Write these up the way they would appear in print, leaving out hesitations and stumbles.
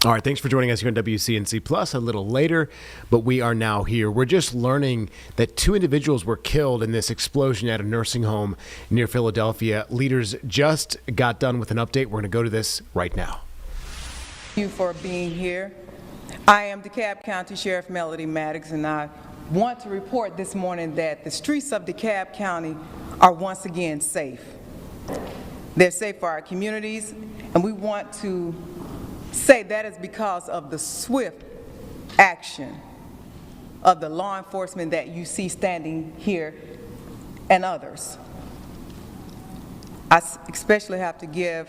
All right, thanks for joining us here on WCNC Plus a little later, but we are now here. We're just learning that 2 individuals were killed in this explosion at a nursing home near Philadelphia. Leaders just got done with an update. We're going to go to this right now. Thank you for being here. I am DeKalb County Sheriff Melody Maddox, and I want to report this morning that the streets of DeKalb County are once again safe. They're safe for our communities, and we want to say that is because of the swift action of the law enforcement that you see standing here and others. I especially have to give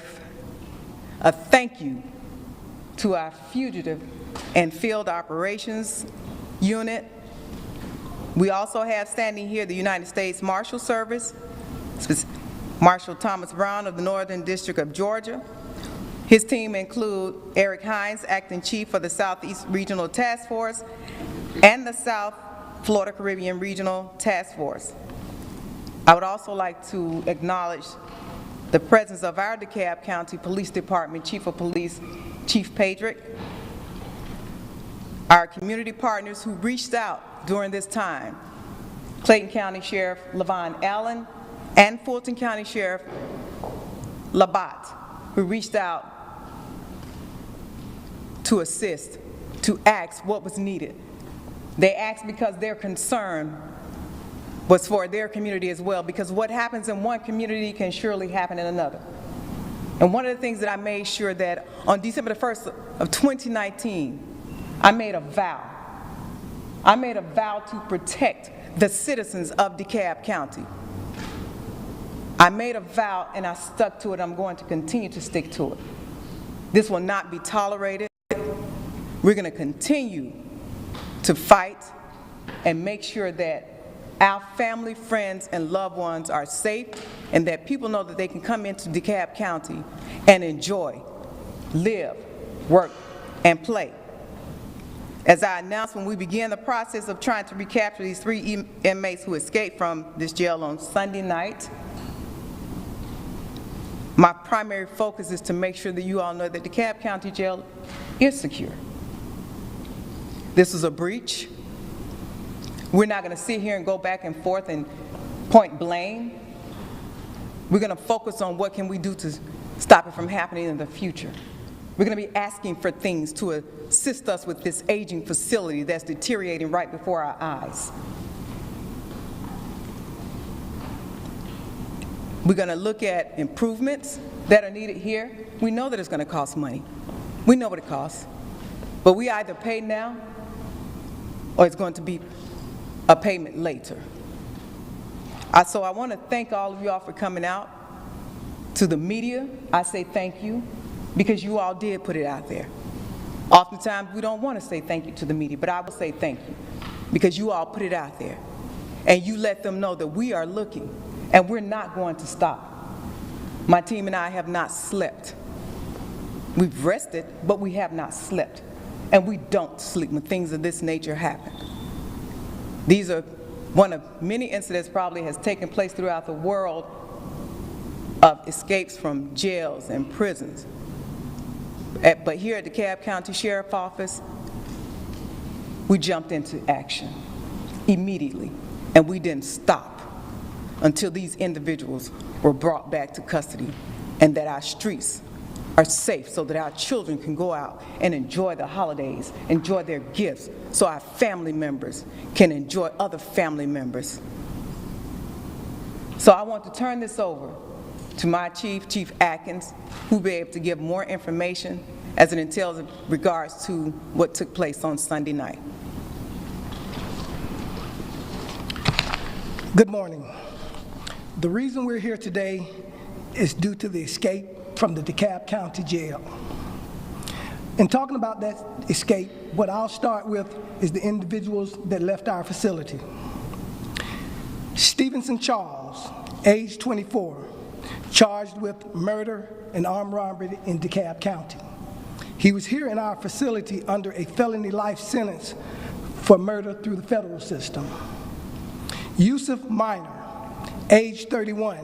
a thank you to our fugitive and field operations unit. We also have standing here the United States Marshal Service, Marshal Thomas Brown of the Northern District of Georgia. His team include Eric Hines, Acting Chief for the Southeast Regional Task Force and the South Florida Caribbean Regional Task Force. I would also like to acknowledge the presence of our DeKalb County Police Department Chief of Police, Chief Pedrick, our community partners who reached out during this time, Clayton County Sheriff Levon Allen and Fulton County Sheriff Labatt, who reached out to assist, to ask what was needed. They asked because their concern was for their community as well, because what happens in one community can surely happen in another. And one of the things that I made sure that on December the 1st of 2019, I made a vow. I made a vow to protect the citizens of DeKalb County. I made a vow and I stuck to it. I'm going to continue to stick to it. This will not be tolerated. We're going to continue to fight and make sure that our family, friends, and loved ones are safe, and that people know that they can come into DeKalb County and enjoy, live, work, and play. As I announced when we began the process of trying to recapture these 3 inmates who escaped from this jail on Sunday night, my primary focus is to make sure that you all know that DeKalb County Jail is secure. This was a breach. We're not going to sit here and go back and forth and point blame. We're going to focus on what can we do to stop it from happening in the future. We're going to be asking for things to assist us with this aging facility that's deteriorating right before our eyes. We're going to look at improvements that are needed here. We know that it's going to cost money. We know what it costs. But we either pay now or it's going to be a payment later. So I want to thank all of you all for coming out. To the media, I say thank you because you all did put it out there. Oftentimes we don't want to say thank you to the media, but I will say thank you because you all put it out there and you let them know that we are looking and we're not going to stop. My team and I have not slept. We've rested, but we have not slept. And we don't sleep when things of this nature happen. These are one of many incidents probably has taken place throughout the world of escapes from jails and prisons. But here at the DeKalb County Sheriff's Office, we jumped into action immediately, and we didn't stop until these individuals were brought back to custody and that our streets are safe so that our children can go out and enjoy the holidays, enjoy their gifts, so our family members can enjoy other family members. So I want to turn this over to my chief, Chief Atkins, who will be able to give more information as it entails in regards to what took place on Sunday night. Good morning. The reason we're here today is due to the escape from the DeKalb County Jail. In talking about that escape, what I'll start with is the individuals that left our facility. Stevenson Charles, age 24, charged with murder and armed robbery in DeKalb County. He was here in our facility under a felony life sentence for murder through the federal system. Yusuf Minor, age 31,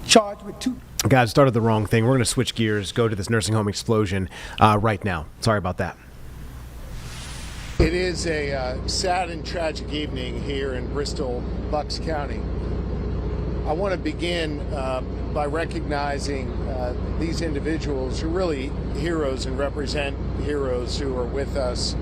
charged with two. Guys, started the wrong thing. We're going to switch gears, go to this nursing home explosion right now. Sorry about that. It is a sad and tragic evening here in Bristol, Bucks County. I want to begin by recognizing these individuals who are really heroes and represent heroes who are with us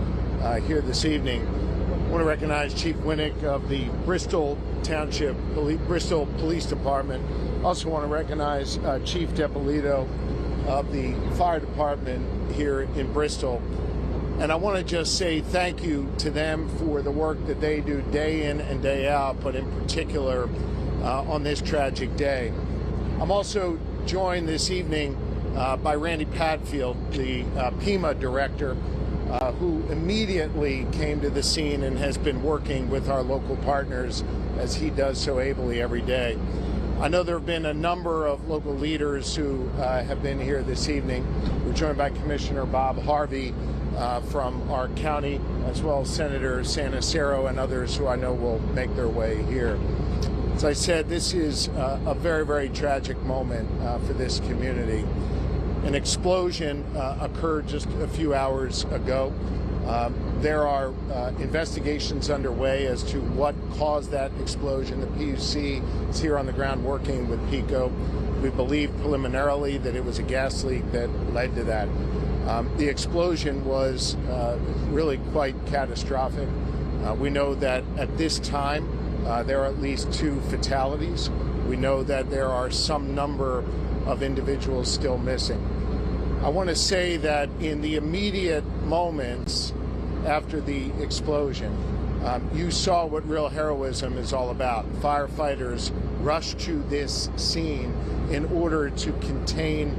here this evening. I want to recognize Chief Winnick of the Bristol Township, Bristol Police Department. Also want to recognize Chief Depolito of the Fire Department here in Bristol. And I want to just say thank you to them for the work that they do day in and day out, but in particular on this tragic day. I'm also joined this evening by Randy Padfield, the PEMA director, who immediately came to the scene and has been working with our local partners as he does so ably every day. I know there have been a number of local leaders who have been here this evening. We're joined by Commissioner Bob Harvey from our county, as well as Senator Sanacero and others who I know will make their way here. As I said, this is a very, very tragic moment for this community. An explosion occurred just a few hours ago. There are investigations underway as to what caused that explosion. The PUC is here on the ground working with PICO. We believe preliminarily that it was a gas leak that led to that. The explosion was really quite catastrophic. We know that at this time there are at least 2 fatalities. We know that there are some number of individuals still missing. I want to say that in the immediate moments after the explosion, you saw what real heroism is all about. Firefighters rushed to this scene in order to contain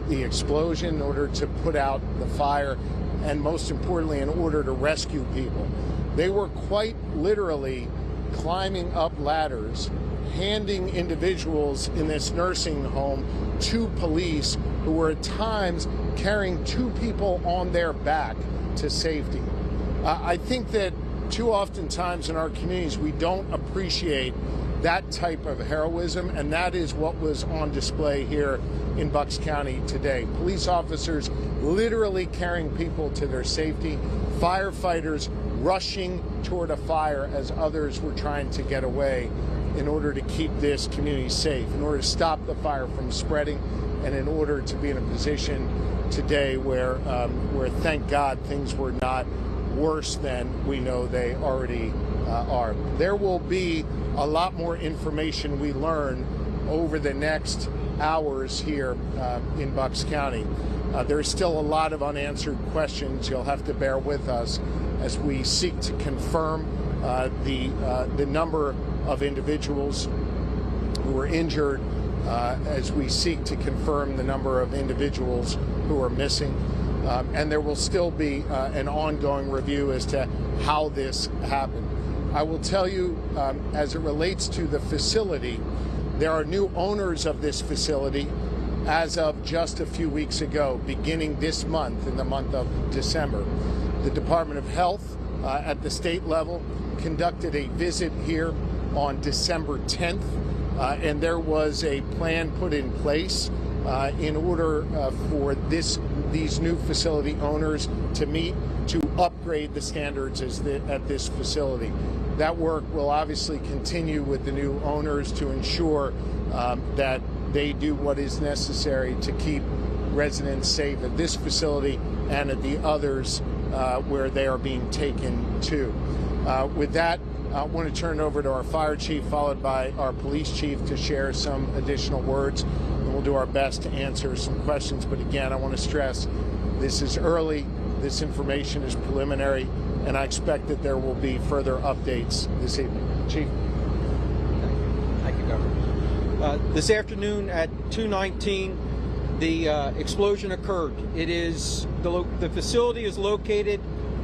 the explosion, in order to put out the fire, and most importantly, in order to rescue people. They were quite literally climbing up ladders, handing individuals in this nursing home to police who were at times carrying 2 people on their back to safety. I think that too often times in our communities we don't appreciate that type of heroism, and that is what was on display here in Bucks County today. Police officers literally carrying people to their safety, firefighters rushing toward a fire as others were trying to get away in order to keep this community safe, in order to stop the fire from spreading, and in order to be in a position today where thank God things were not worse than we know they already are. There will be a lot more information we learn over the next hours here in Bucks County. There's still a lot of unanswered questions. You'll have to bear with us as we seek to confirm the number of individuals who were injured, as we seek to confirm the number of individuals who are missing. And there will still be an ongoing review as to how this happened. I will tell you, as it relates to the facility, there are new owners of this facility as of just a few weeks ago, beginning this month, in the month of December. The Department of Health at the state level conducted a visit here on December 10th, and there was a plan put in place in order for these new facility owners to meet to upgrade the standards at this facility. That work will obviously continue with the new owners to ensure that they do what is necessary to keep residents safe at this facility and at the others where they are being taken to. With that, I want to turn it over to our fire chief, followed by our police chief, to share some additional words. And we'll do our best to answer some questions. But again, I want to stress this is early, this information is preliminary, and I expect that there will be further updates this evening. Chief. Thank you, Governor. This afternoon at 2:19, the explosion occurred. It is the facility is located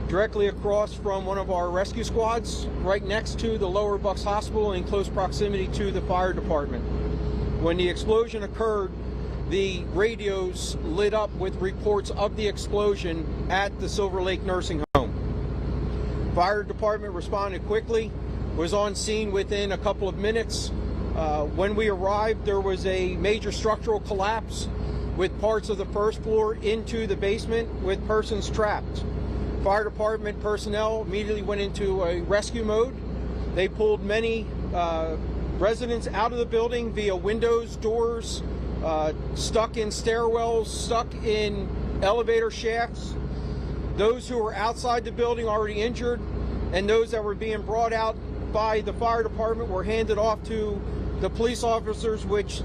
directly across from one of our rescue squads, right next to the Lower Bucks Hospital, in close proximity to the fire department. When the explosion occurred, the radios lit up with reports of the explosion at the Silver Lake Nursing Home. Fire department responded quickly, was on scene within a couple of minutes. When we arrived, there was a major structural collapse with parts of the first floor into the basement with persons trapped. Fire department personnel immediately went into a rescue mode. They pulled many residents out of the building via windows, doors, stuck in stairwells, stuck in elevator shafts. Those who were outside the building already injured, and those that were being brought out by the fire department were handed off to the police officers, which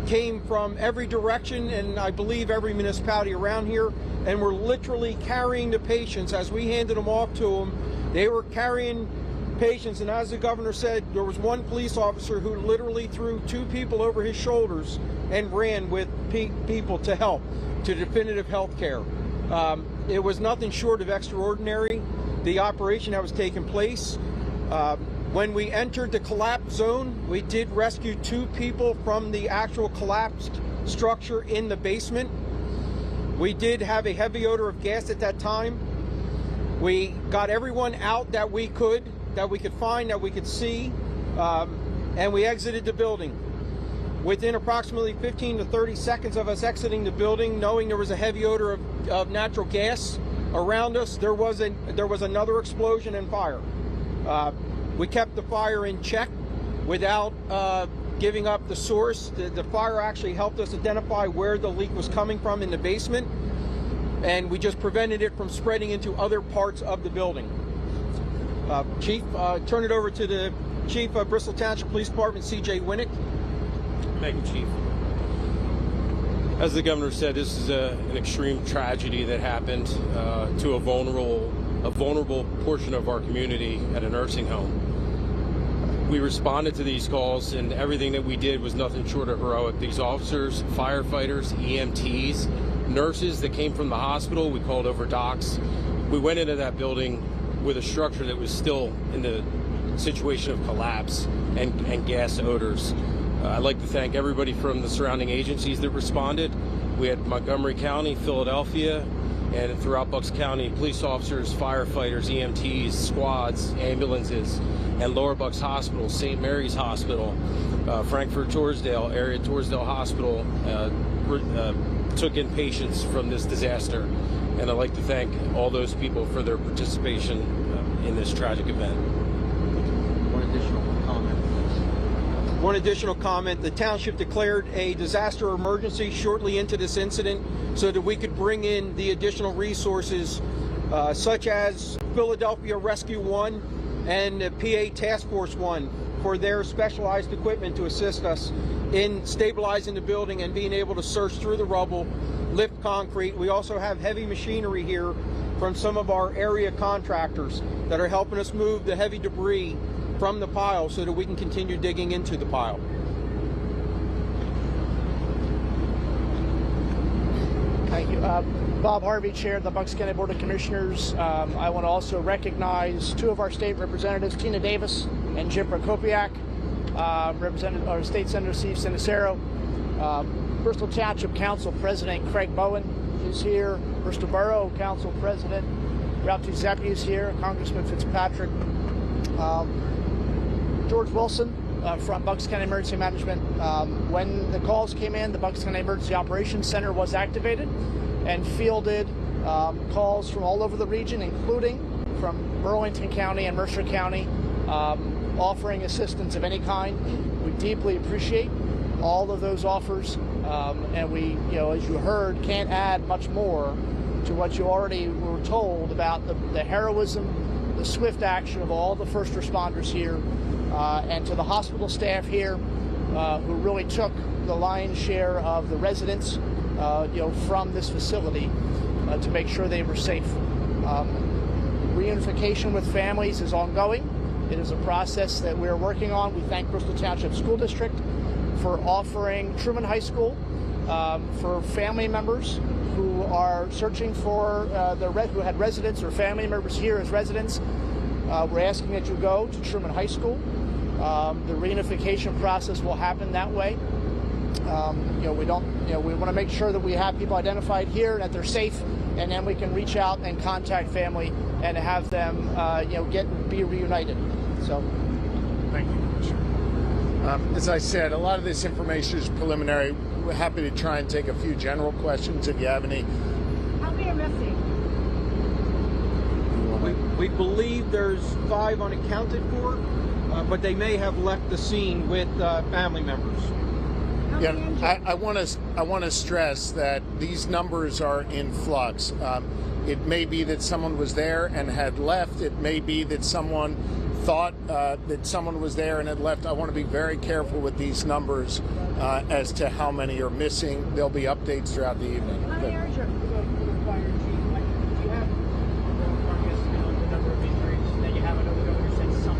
came from every direction, and I believe every municipality around here, and were literally carrying the patients. As we handed them off to them, they were carrying patients, and as the governor said, there was one police officer who literally threw 2 people over his shoulders and ran with people to help, to definitive health care. It was nothing short of extraordinary, the operation that was taking place. When we entered the collapse zone, we did rescue 2 people from the actual collapsed structure in the basement. We did have a heavy odor of gas at that time. We got everyone out that we could find, that we could see, and we exited the building. Within approximately 15 to 30 seconds of us exiting the building, knowing there was a heavy odor of natural gas around us, there was another explosion and fire. We kept the fire in check without giving up the source. The fire actually helped us identify where the leak was coming from in the basement, and we just prevented it from spreading into other parts of the building. Chief, turn it over to the Chief of Bristol Township Police Department, C.J. Winnick. Thank you, Chief. As the governor said, this is an extreme tragedy that happened to a vulnerable portion of our community at a nursing home. We responded to these calls, and everything that we did was nothing short of heroic. These officers, firefighters, EMTs, nurses that came from the hospital, we called over docs. We went into that building with a structure that was still in the situation of collapse and gas odors. I'd like to thank everybody from the surrounding agencies that responded. We had Montgomery County, Philadelphia, and throughout Bucks County, police officers, firefighters, EMTs, squads, ambulances, and Lower Bucks Hospital, St. Mary's Hospital, Frankfurt Torresdale, area Torresdale Hospital, took in patients from this disaster. And I'd like to thank all those people for their participation in this tragic event. One additional comment, the township declared a disaster emergency shortly into this incident so that we could bring in the additional resources such as Philadelphia Rescue 1 and PA Task Force 1 for their specialized equipment to assist us in stabilizing the building and being able to search through the rubble, lift concrete. We also have heavy machinery here from some of our area contractors that are helping us move the heavy debris from the pile so that we can continue digging into the pile. Thank you. Bob Harvey, Chair of the Bucks County Board of Commissioners. I want to also recognize 2 of our state representatives, Tina Davis and Jim Prokopiak, our State Senator Steve Sinicero, Bristol Township Council President Craig Bowen is here, Bristol Borough Council President Ralph Giuseppe is here, Congressman Fitzpatrick, George Wilson from Bucks County Emergency Management. When the calls came in, the Bucks County Emergency Operations Center was activated and fielded calls from all over the region, including from Burlington County and Mercer County, offering assistance of any kind. We deeply appreciate all of those offers, and we, as you heard, can't add much more to what you already were told about the heroism, the swift action of all the first responders here, and to the hospital staff here who really took the lion's share of the residents from this facility to make sure they were safe. Reunification with families is ongoing. It is a process that we're working on. We thank Bristol Township School District for offering Truman High School for family members who are searching for who had residents or family members here as residents. We're asking that you go to Truman High School. The reunification process will happen that way. We want to make sure that we have people identified here and that they're safe and then we can reach out and contact family and have them, be reunited. So, Thank you, Commissioner. As I said, a lot of this information is preliminary. We're happy to try and take a few general questions if you have any. How many are missing? We believe there's 5 unaccounted for, but they may have left the scene with family members. Yeah, I want to stress that these numbers are in flux. It may be that someone was there and had left. It may be that someone thought that someone was there and had left. I want to be very careful with these numbers as to how many are missing. There'll be updates throughout the evening. How many are required, Chief? Like, do you have the number of injuries that you have? I know the governor said some.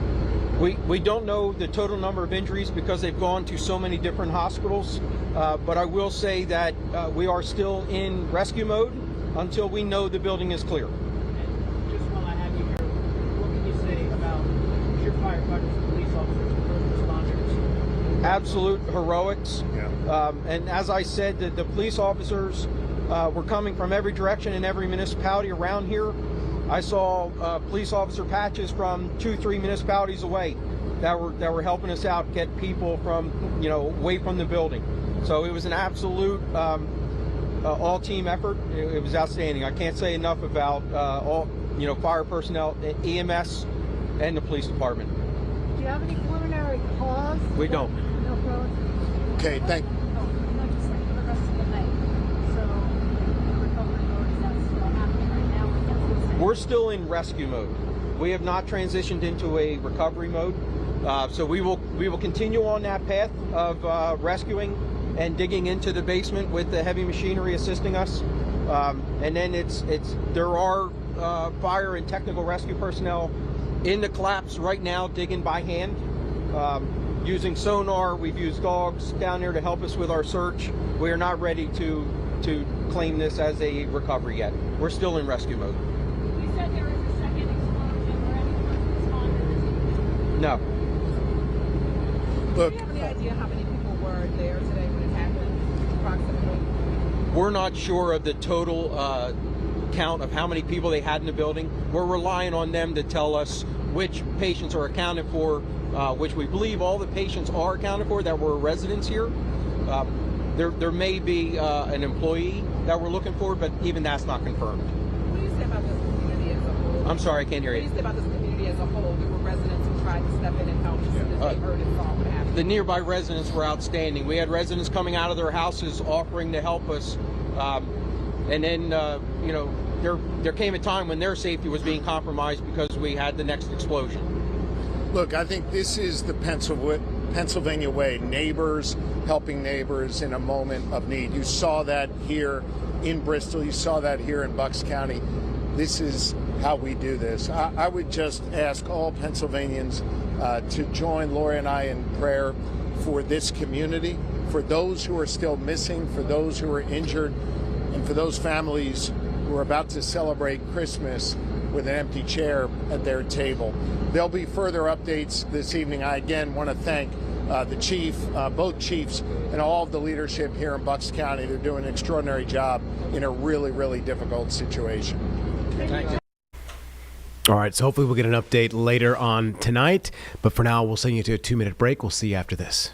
We don't know the total number of injuries because they've gone to so many different hospitals, but I will say that we are still in rescue mode until we know the building is clear. And just while I have you here, what can you say about your firefighters, police officers, and first responders? Absolute heroics. Yeah. And as I said, the police officers were coming from every direction in every municipality around here. I saw police officer patches from 2-3 municipalities away that were helping us out, get people from away from the building. So it was an absolute all team effort. It was outstanding. I can't say enough about all fire personnel, EMS, and the police department. Do you have any preliminary cause? We don't. No preliminary. Okay, thank you. Not just like for the rest of the night. So the recovery mode is that still happening right now? Or that's the same? We're still in rescue mode. We have not transitioned into a recovery mode. So we will continue on that path of rescuing and digging into the basement with the heavy machinery assisting us. And then there are fire and technical rescue personnel in the collapse right now digging by hand. Using sonar, we've used dogs down there to help us with our search. We are not ready to claim this as a recovery yet. We're still in rescue mode. You said there was a second explosion or any responders? No. Look, Do you have any idea how many people were there today when it happened, approximately? We're not sure of the total count of how many people they had in the building. We're relying on them to tell us which patients are accounted for, which we believe all the patients are accounted for that were residents here. There may be an employee that we're looking for, but even that's not confirmed. What do you say about this community as a whole? I'm sorry, I can't hear What do you. you say about this community as a whole? There were residents who tried to step in and help as soon as they heard and saw what happened. The nearby residents were outstanding. We had residents coming out of their houses offering to help us. And then, there came a time when their safety was being compromised because we had the next explosion. Look, I think this is the Pennsylvania way, neighbors helping neighbors in a moment of need. You saw that here in Bristol. You saw that here in Bucks County. This is how we do this. I would just ask all Pennsylvanians to join Lori and I in prayer for this community, for those who are still missing, for those who are injured, and for those families who are about to celebrate Christmas with an empty chair at their table. There'll be further updates this evening. I again want to thank the chief, both chiefs, and all of the leadership here in Bucks County. They're doing an extraordinary job in a really, really difficult situation. Thank you. All right, so hopefully we'll get an update later on tonight. But for now, we'll send you to a 2-minute break. We'll see you after this.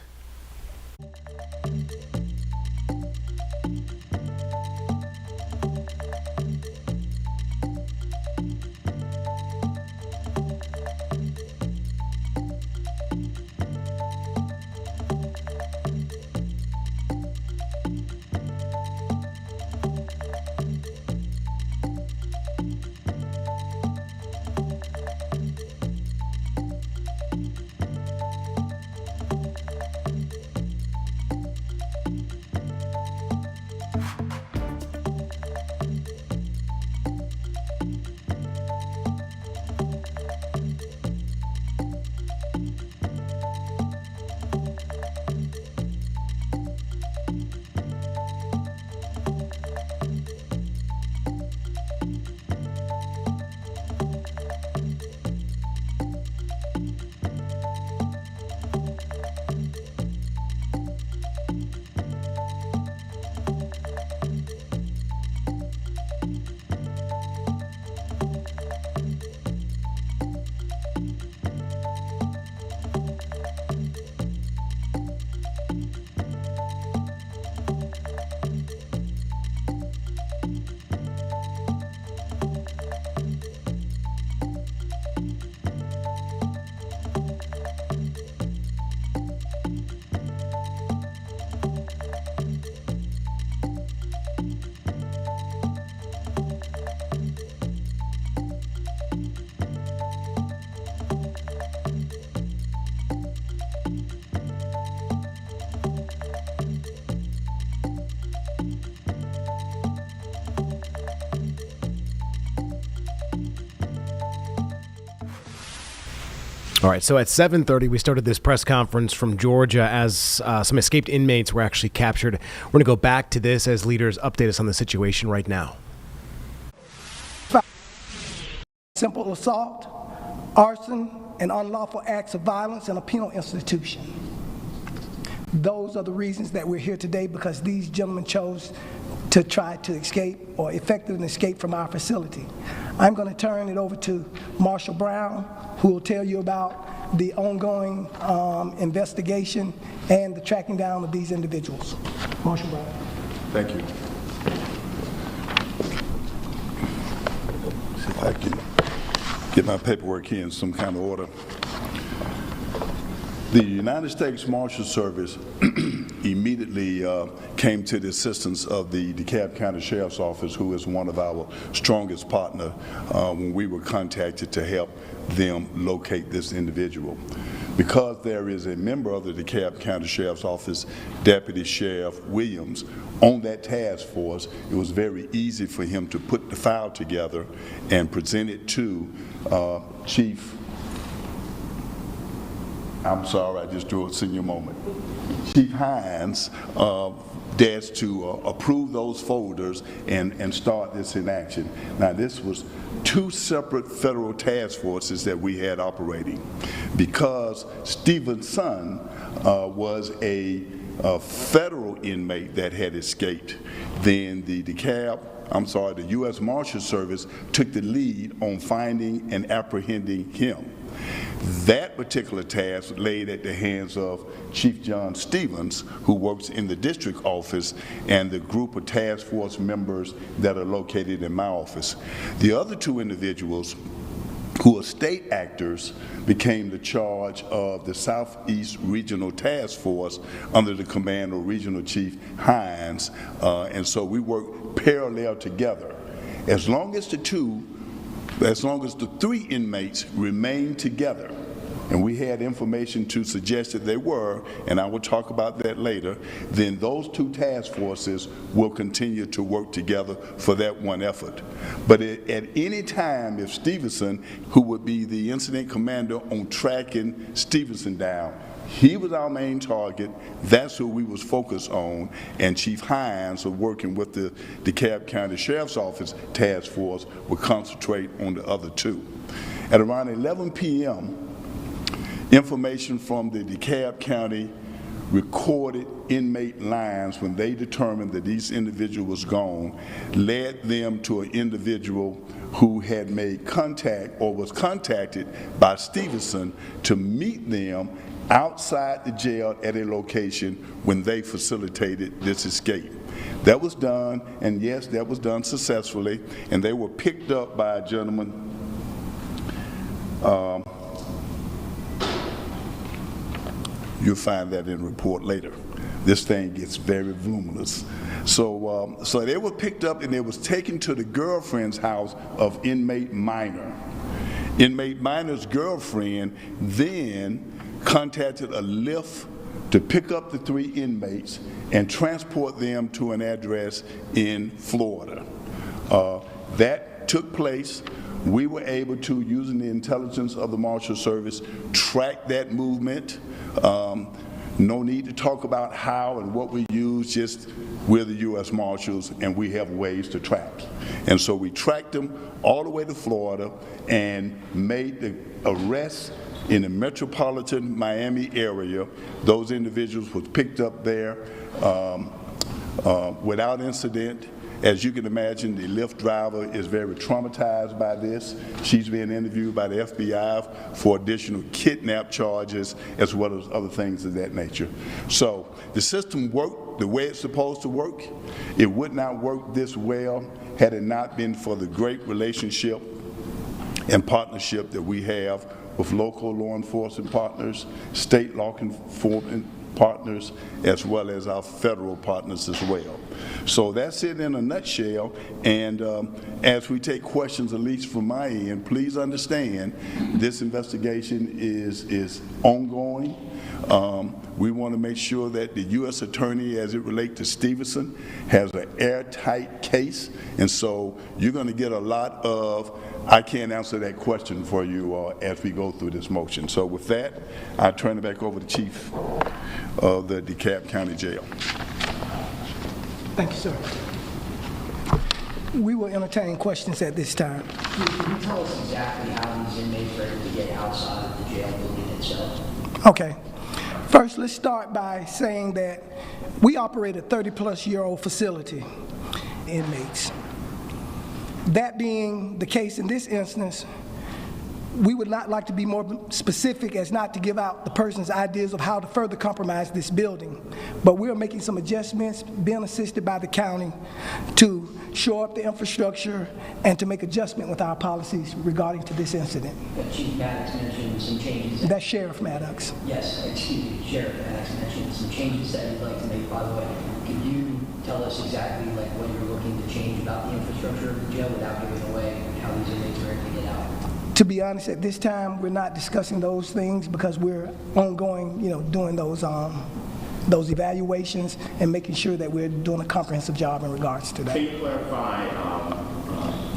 All right, so at 7:30, we started this press conference from Georgia as some escaped inmates were actually captured. We're going to go back to this as leaders update us on the situation right now. Simple assault, arson, and unlawful acts of violence in a penal institution. Those are the reasons that we're here today, because these gentlemen chose to try to escape or effected an escape from our facility. I'm going to turn it over to Marshal Brown, who will tell you about the ongoing investigation and the tracking down of these individuals. Marshal Brown. Thank you. See if I can get my paperwork here in some kind of order. The United States Marshal Service immediately came to the assistance of the DeKalb County Sheriff's Office, who is one of our strongest partners, when we were contacted to help them locate this individual. Because there is a member of the DeKalb County Sheriff's Office, Deputy Sheriff Williams, on that task force, it was very easy for him to put the file together and present it to Chief, I'm sorry, I just drew a senior moment, Chief Hines, that's to approve those folders and start this in action. Now, this was two separate federal task forces that we had operating. Because Stephen's son was a federal inmate that had escaped, then the U.S. Marshal Service took the lead on finding and apprehending him. That particular task laid at the hands of Chief John Stevens, who works in the district office, and the group of task force members that are located in my office. The other two individuals, who are state actors, became the charge of the Southeast Regional Task Force under the command of Regional Chief Hines, and so we work parallel together. As long as the three inmates remain together, and we had information to suggest that they were, and I will talk about that later, then those two task forces will continue to work together for that one effort. But at any time, if Stevenson, who would be the incident commander on tracking Stevenson down, he was our main target. That's who we was focused on, and Chief Hines, working with the DeKalb County Sheriff's Office task force, would concentrate on the other two. At around 11 p.m., information from the DeKalb County recorded inmate lines, when they determined that these individual was gone, led them to an individual who had made contact or was contacted by Stevenson to meet them outside the jail at a location when they facilitated this escape. That was done, and yes, that was done successfully, and they were picked up by a gentleman, you'll find that in the report later. This thing gets very voluminous. So they were picked up and they was taken to the girlfriend's house of inmate minor. Inmate minor's girlfriend then contacted a Lyft to pick up the three inmates and transport them to an address in Florida. That took place. We were able to, using the intelligence of the Marshal Service, track that movement. No need to talk about how and what we use, just we're the U.S. Marshals and we have ways to track. And so we tracked them all the way to Florida and made the arrests in the metropolitan Miami area. Those individuals were picked up there without incident. As you can imagine, the Lyft driver is very traumatized by this. She's being interviewed by the FBI for additional kidnap charges, as well as other things of that nature. So the system worked the way it's supposed to work. It would not work this well had it not been for the great relationship and partnership that we have with local law enforcement partners, state law enforcement partners, as well as our federal partners as well. So that's it in a nutshell, and as we take questions, at least from my end, please understand this investigation is ongoing. We want to make sure that the U.S. Attorney, as it relates to Stevenson, has an airtight case. And so you're going to get a lot of, I can't answer that question for you as we go through this motion. So with that, I turn it back over to Chief of the DeKalb County Jail. Thank you, sir. We will entertain questions at this time. Can you tell us exactly how these inmates are able to get outside of the jail building itself? Okay. First, let's start by saying that we operate a 30-plus-year-old facility, inmates. That being the case in this instance, we would not like to be more specific as not to give out the person's ideas of how to further compromise this building. But we're making some adjustments, being assisted by the county to shore up the infrastructure and to make adjustment with our policies regarding to this incident. Chief Maddox mentioned some changes. That's Sheriff Maddox. Yes, excuse me, Sheriff Maddox mentioned some changes that you'd like to make, by the way. Could you tell us exactly like what you're looking to change about the infrastructure of the jail without giving away how these inmates are able to get out? To be honest, at this time, we're not discussing those things because we're ongoing, doing those evaluations and making sure that we're doing a comprehensive job in regards to that. Can you clarify,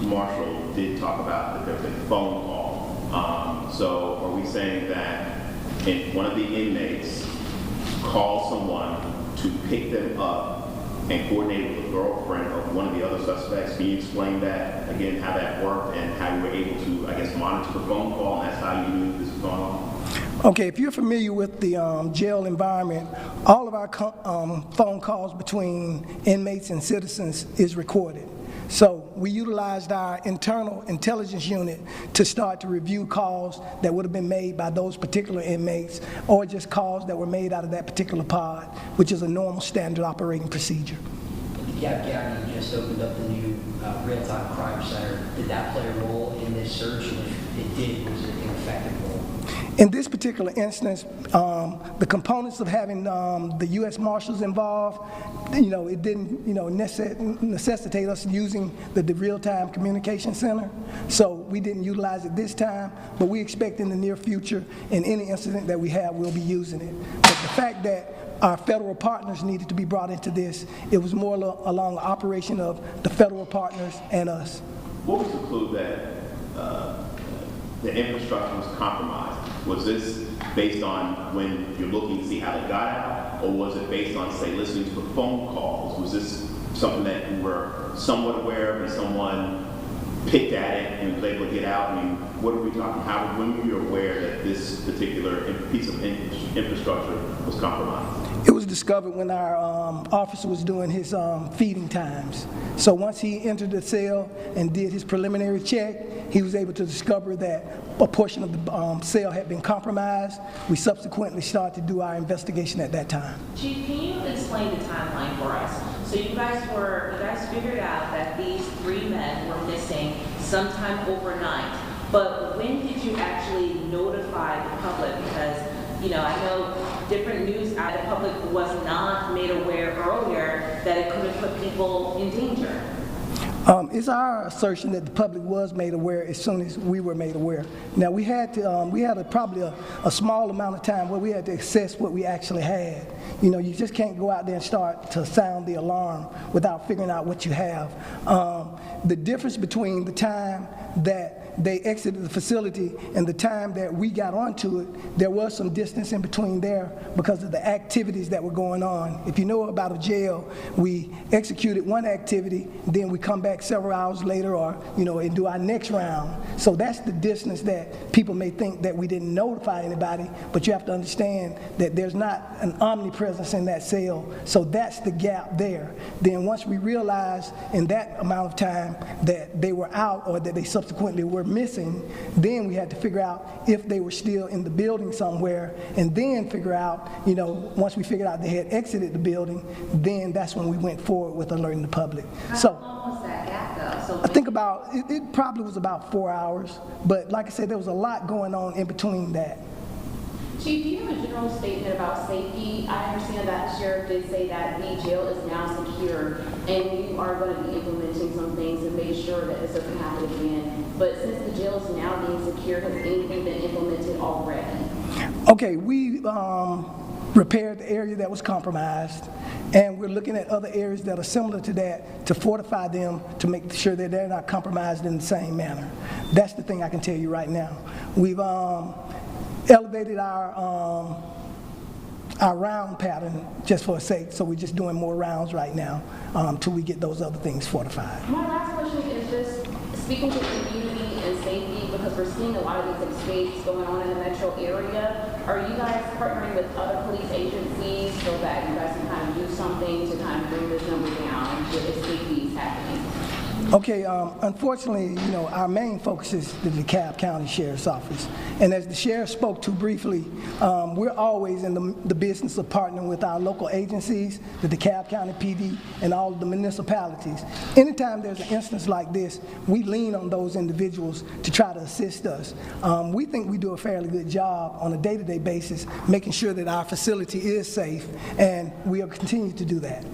Marshall did talk about that there's a phone call. So are we saying that if one of the inmates calls someone to pick them up and coordinate with the girlfriend of one of the other suspects? Can you explain that, again, how that worked and how you were able to, I guess, monitor the phone call, and that's how you knew this was going on? Okay, if you're familiar with the jail environment, all of our phone calls between inmates and citizens is recorded. So we utilized our internal intelligence unit to start to review calls that would have been made by those particular inmates or just calls that were made out of that particular pod, which is a normal standard operating procedure. The DeKalb County just opened up the new real-time crime center. Did that play a role in this search? And if it did, was it an effective role? In this particular instance, the components of having the U.S. Marshals involved, it didn't, necessitate us using the real-time communication center. So we didn't utilize it this time, but we expect in the near future, in any incident that we have, we'll be using it. But the fact that our federal partners needed to be brought into this, it was more along the operation of the federal partners and us. What was the clue that the infrastructure was compromised? Was this based on when you're looking to see how they got out, or was it based on, say, listening to the phone calls? Was this something that you were somewhat aware of and someone picked at it and was able to get out? I mean, what are we talking about? When were you aware that this particular piece of infrastructure was compromised? It was discovered when our officer was doing his feeding times. So once he entered the cell and did his preliminary check, he was able to discover that a portion of the cell had been compromised. We subsequently started to do our investigation at that time. Chief, can you explain the timeline for us? So you guys figured out that these 3 men were missing sometime overnight, but when did you actually notify the public? Because I know different news out of the public was not made aware earlier that it could have put people in danger. It's our assertion that the public was made aware as soon as we were made aware. Now we had to, probably a small amount of time where we had to assess what we actually had. You just can't go out there and start to sound the alarm without figuring out what you have. The difference between the time that they exited the facility and the time that we got onto it, there was some distance in between there because of the activities that were going on. If you know about a jail, we executed one activity, then we come back several hours later or, and do our next round. So that's the distance that people may think that we didn't notify anybody, but you have to understand that there's not an omnipresence in that cell, so that's the gap there. Then once we realized in that amount of time that they were out or that they subsequently were missing, then we had to figure out if they were still in the building somewhere, and then figure out, once we figured out they had exited the building, then that's when we went forward with alerting the public. How long was that gap though? I think it probably was about 4 hours, but like I said, there was a lot going on in between that. Chief, do you have a general statement about safety? I understand that the sheriff did say that the jail is now secure and you are going to be implementing some things to make sure that this doesn't happen again. But since the jail is now being secure, has anything been implemented already? Okay, we repaired the area that was compromised, and we're looking at other areas that are similar to that to fortify them to make sure that they're not compromised in the same manner. That's the thing I can tell you right now. We've elevated our round pattern just for a sake, so we're just doing more rounds right now till we get those other things fortified. My last question is just speaking to community and safety, because we're seeing a lot of these escapes going on in the metro area. Are you guys partnering with other police agencies so that you guys can kind of do something to kind of bring this number down with escapees happening? Okay, unfortunately, you know, our main focus is the DeKalb County Sheriff's Office. And as the sheriff spoke to briefly, we're always in the business of partnering with our local agencies, the DeKalb County PD, and all of the municipalities. Anytime there's an instance like this, we lean on those individuals to try to assist us. We think we do a fairly good job on a day-to-day basis, making sure that our facility is safe, and we'll continue to do that.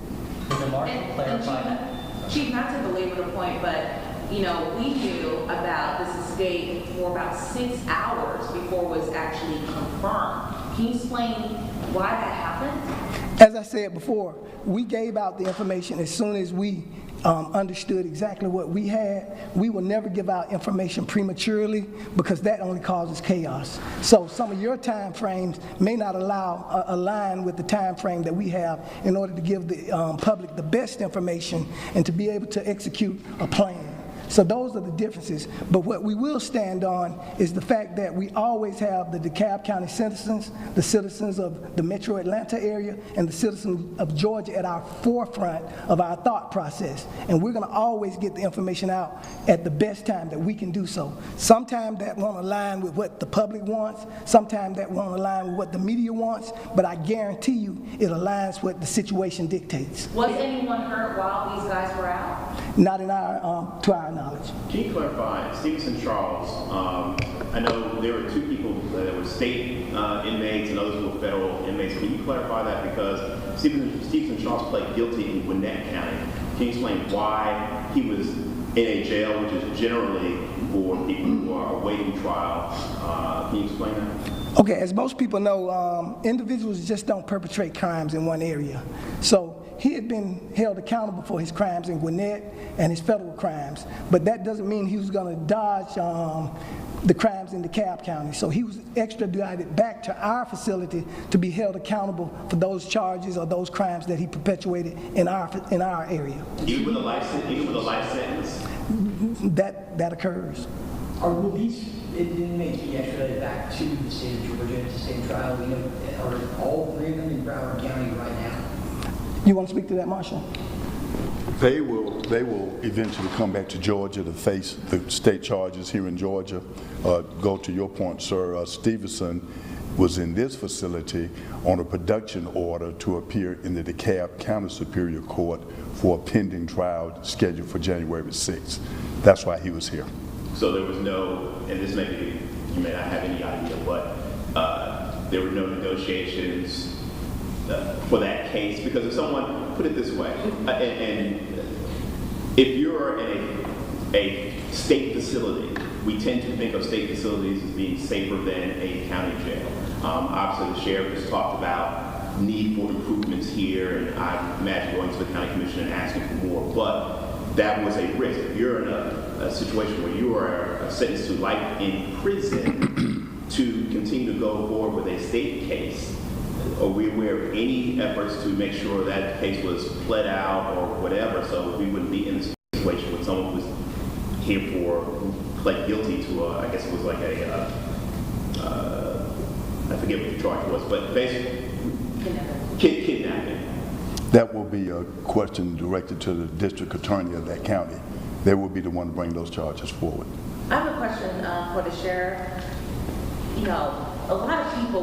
Chief, not to belabor the point, but you know, we knew about this escape for about 6 hours before it was actually confirmed. Can you explain why that happened? As I said before, we gave out the information as soon as we understood exactly what we had. We will never give out information prematurely because that only causes chaos. So some of your time frames may not align with the time frame that we have in order to give the public the best information and to be able to execute a plan. So those are the differences. But what we will stand on is the fact that we always have the DeKalb County citizens, the citizens of the metro Atlanta area, and the citizens of Georgia at our forefront of our thought process. And we're going to always get the information out at the best time that we can do so. Sometimes that won't align with what the public wants. Sometimes that won't align with what the media wants. But I guarantee you it aligns with the situation dictates. Was anyone hurt while these guys were out? Not in to our knowledge. Can you clarify, Stevenson Charles, I know there were 2 people that were state inmates and others were federal inmates. Can you clarify that? Because Stevenson Charles pled guilty in Gwinnett County. Can you explain why he was in a jail, which is generally for people who are awaiting trial? Can you explain that? Okay, as most people know, individuals just don't perpetrate crimes in one area. So he had been held accountable for his crimes in Gwinnett and his federal crimes, but that doesn't mean he was going to dodge the crimes in DeKalb County. So he was extradited back to our facility to be held accountable for those charges or those crimes that he perpetuated in our area. Even with a life sentence? That occurs. Will these inmates be extradited back to the state of Georgia to stand trial? We know, are all 3 of them in Broward County right now? You want to speak to that, Marshall? They will eventually come back to Georgia to face the state charges here in Georgia. Go to your point, sir. Stevenson was in this facility on a production order to appear in the DeKalb County Superior Court for a pending trial scheduled for January 6th. That's why he was here. So there was no, and this may be, you may not have any idea, but there were no negotiations for that case, because if someone, put it this way, and if you're in a state facility, we tend to think of state facilities as being safer than a county jail. Obviously, the sheriff has talked about need for improvements here, and I imagine going to the county commission and asking for more, but that was a risk. If you're in a situation where you are sentenced to life in prison to continue to go forward with a state case, are we aware of any efforts to make sure that case was pled out or whatever, so we wouldn't be in a situation with someone who was here who pled guilty to I guess it was like I forget what the charge was, but basically kidnapping. That will be a question directed to the district attorney of that county. They will be the one to bring those charges forward. I have a question for the sheriff. You know, a lot of people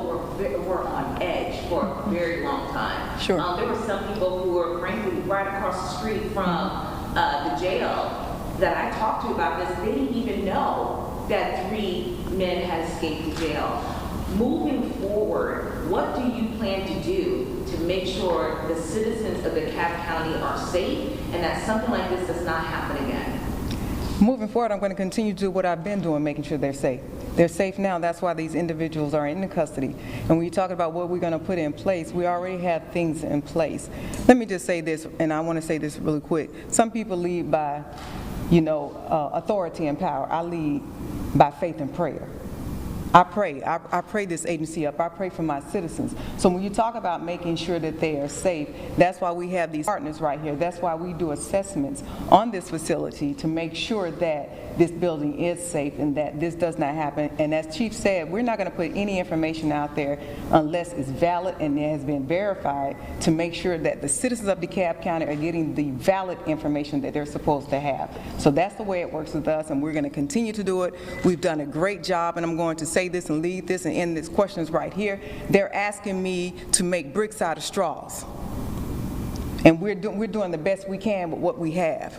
were on edge for a very long time. Sure. There were some people who were frankly right across the street from the jail that I talked to about this. They didn't even know that 3 men had escaped the jail. Moving forward, what do you plan to do to make sure the citizens of DeKalb County are safe and that something like this does not happen again? Moving forward, I'm going to continue to do what I've been doing, making sure they're safe. They're safe now. That's why these individuals are in the custody. And when you talk about what we're going to put in place, we already have things in place. Let me just say this, and I want to say this really quick. Some people lead by, authority and power. I lead by faith and prayer. I pray this agency up. I pray for my citizens. So when you talk about making sure that they are safe, that's why we have these partners right here. That's why we do assessments on this facility to make sure that this building is safe and that this does not happen. And as Chief said, we're not going to put any information out there unless it's valid and it has been verified to make sure that the citizens of DeKalb County are getting the valid information that they're supposed to have. So that's the way it works with us, and we're going to continue to do it. We've done a great job, and I'm going to say this and lead this and end this questions right here. They're asking me to make bricks out of straws. And we're doing the best we can with what we have.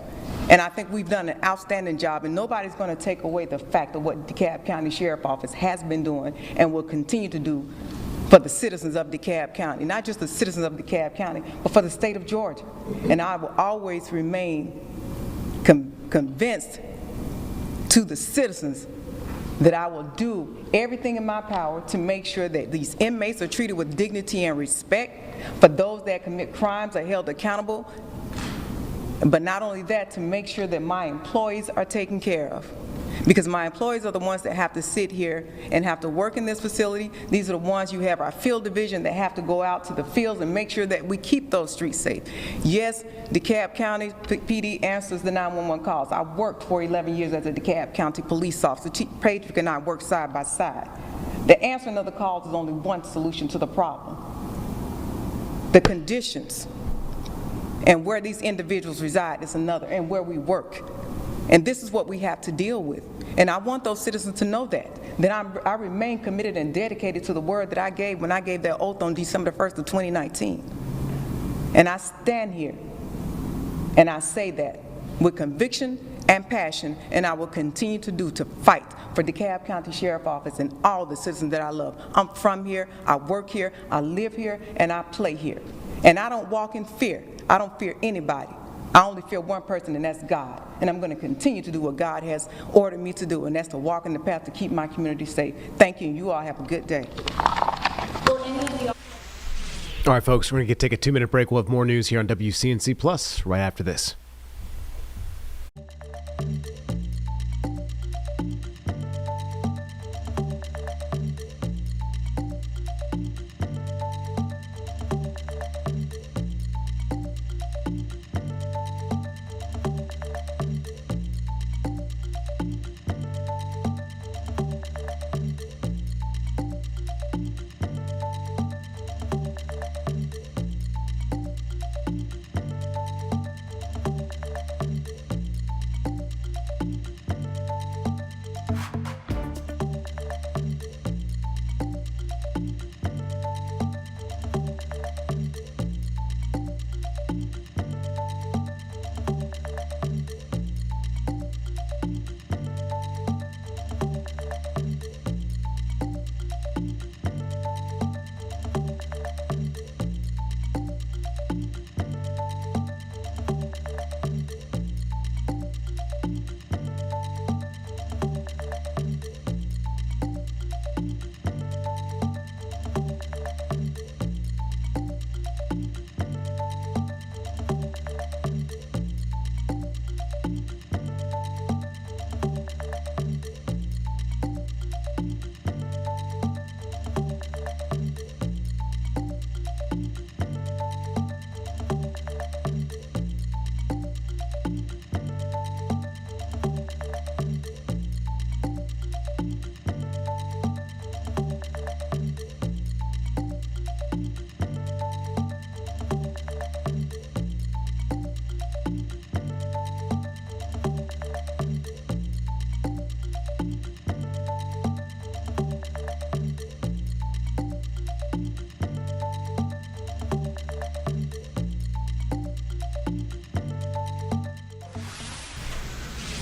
And I think we've done an outstanding job, and nobody's going to take away the fact of what DeKalb County Sheriff Office has been doing and will continue to do for the citizens of DeKalb County. Not just the citizens of DeKalb County, but for the state of Georgia. And I will always remain convinced to the citizens that I will do everything in my power to make sure that these inmates are treated with dignity and respect. For those that commit crimes are held accountable. But not only that, to make sure that my employees are taken care of. Because my employees are the ones that have to sit here and have to work in this facility. These are the ones, you have our field division that have to go out to the fields and make sure that we keep those streets safe. Yes, DeKalb County PD answers the 911 calls. I worked for 11 years as a DeKalb County police officer. Chief Patrick and I work side by side. The answering of the calls is only one solution to the problem. The conditions and where these individuals reside is another, and where we work. And this is what we have to deal with. And I want those citizens to know that I remain committed and dedicated to the word that I gave when I gave that oath on December 1st of 2019. And I stand here and I say that with conviction and passion, and I will continue to fight for DeKalb County Sheriff Office and all the citizens that I love. I'm from here, I work here, I live here, and I play here. And I don't walk in fear. I don't fear anybody. I only fear one person, and that's God. And I'm going to continue to do what God has ordered me to do, and that's to walk in the path to keep my community safe. Thank you, and you all have a good day. All right, folks, we're going to take a 2-minute break. We'll have more news here on WCNC Plus right after this.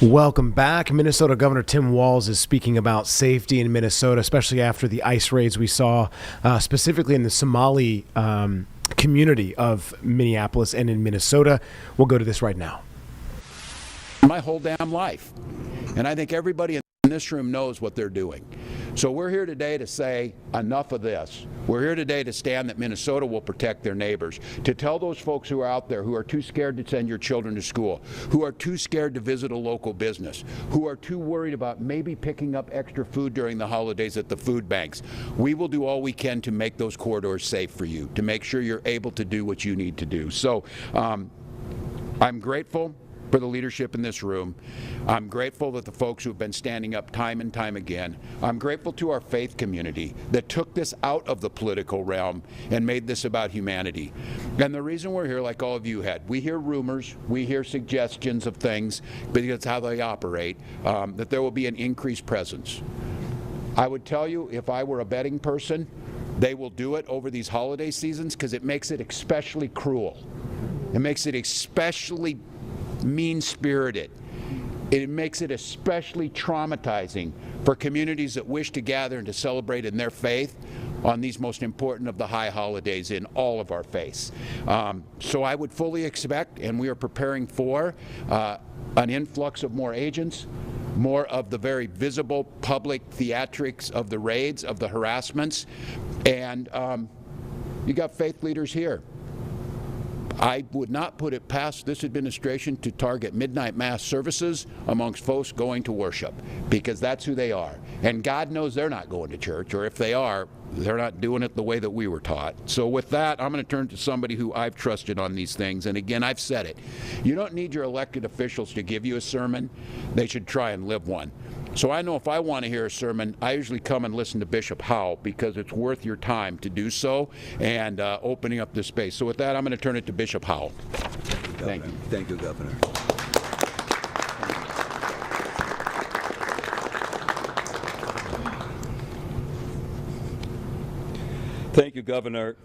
Welcome back. Minnesota Governor Tim Walz is speaking about safety in Minnesota, especially after the ICE raids we saw, specifically in the Somali community of Minneapolis and in Minnesota. We'll go to this right now. my whole damn life. And I think everybody in this room knows what they're doing. So we're here today to say enough of this. We're here today to stand that Minnesota will protect their neighbors, to tell those folks who are out there who are too scared to send your children to school, who are too scared to visit a local business, who are too worried about maybe picking up extra food during the holidays at the food banks. We will do all we can to make those corridors safe for you, to make sure you're able to do what you need to do. So I'm grateful for the leadership in this room. I'm grateful that the folks who have been standing up time and time again. I'm grateful to our faith community that took this out of the political realm and made this about humanity. And the reason we're here, like all of you had, we hear rumors, we hear suggestions of things, because it's how they operate, that there will be an increased presence. I would tell you, if I were a betting person, they will do it over these holiday seasons because it makes it especially cruel. It makes it especially mean-spirited. It makes it especially traumatizing for communities that wish to gather and to celebrate in their faith on these most important of the high holidays in all of our faiths. So I would fully expect, and we are preparing for, an influx of more agents, more of the very visible public theatrics of the raids, of the harassments, and you got faith leaders here. I would not put it past this administration to target midnight mass services amongst folks going to worship, because that's who they are. And God knows they're not going to church, or if they are, they're not doing it the way that we were taught. So with that, I'm going to turn to somebody who I've trusted on these things. And again, I've said it. You don't need your elected officials to give you a sermon. They should try and live one. So I know if I want to hear a sermon, I usually come and listen to Bishop Howell, because it's worth your time to do so and opening up this space. So with that, I'm going to turn it to Bishop Howell. Thank you. Thank you, Governor. Thank you, Governor.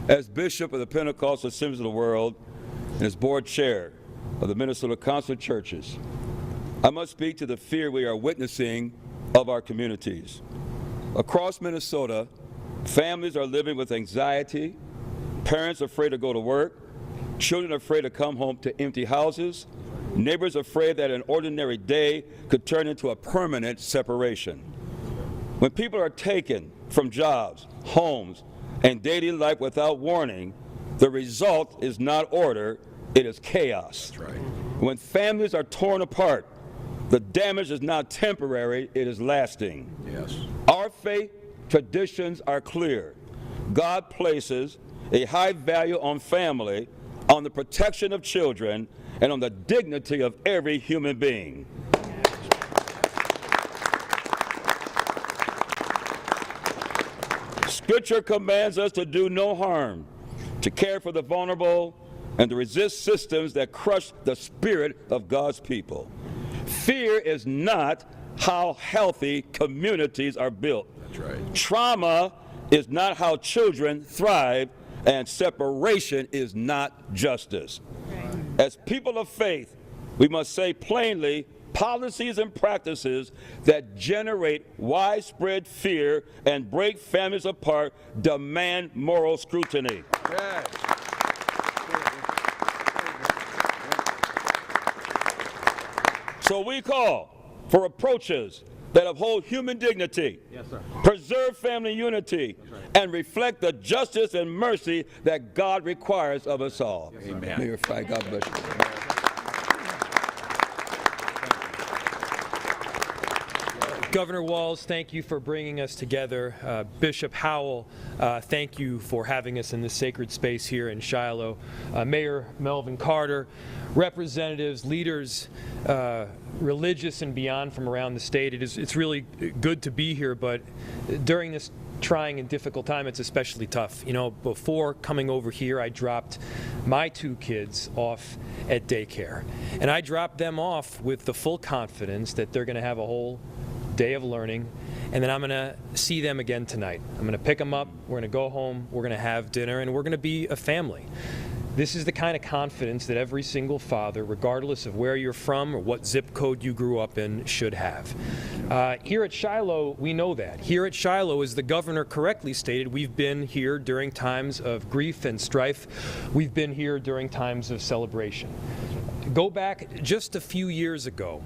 As Bishop of the Pentecostal Assemblies of the World and as Board Chair of the Minnesota Council of Churches, I must speak to the fear we are witnessing of our communities. Across Minnesota, families are living with anxiety, parents afraid to go to work, children afraid to come home to empty houses, neighbors afraid that an ordinary day could turn into a permanent separation. When people are taken from jobs, homes, and daily life without warning, the result is not order, it is chaos. That's right. When families are torn apart, the damage is not temporary, it is lasting. Yes. Our faith traditions are clear. God places a high value on family, on the protection of children, and on the dignity of every human being. Scripture commands us to do no harm, to care for the vulnerable, and to resist systems that crush the spirit of God's people. Fear is not how healthy communities are built. That's right. Trauma is not how children thrive, and separation is not justice. Right. As people of faith, we must say plainly, policies and practices that generate widespread fear and break families apart demand moral scrutiny. Yeah. So we call for approaches that uphold human dignity, yes, sir, preserve family unity, right, and reflect the justice and mercy that God requires of us all. Yes, amen. May your fight, God bless you. Governor Walz, thank you for bringing us together. Bishop Howell, thank you for having us in this sacred space here in Shiloh. Mayor Melvin Carter, representatives, leaders, religious and beyond from around the state. It's really good to be here, but during this trying and difficult time, it's especially tough. You know, before coming over here, I dropped my 2 kids off at daycare, and I dropped them off with the full confidence that they're going to have a whole day of learning, and then I'm going to see them again tonight. I'm going to pick them up, we're going to go home, we're going to have dinner, and we're going to be a family. This is the kind of confidence that every single father, regardless of where you're from or what zip code you grew up in, should have. Here at Shiloh, we know that. Here at Shiloh, as the governor correctly stated, we've been here during times of grief and strife. We've been here during times of celebration. Go back just a few years ago,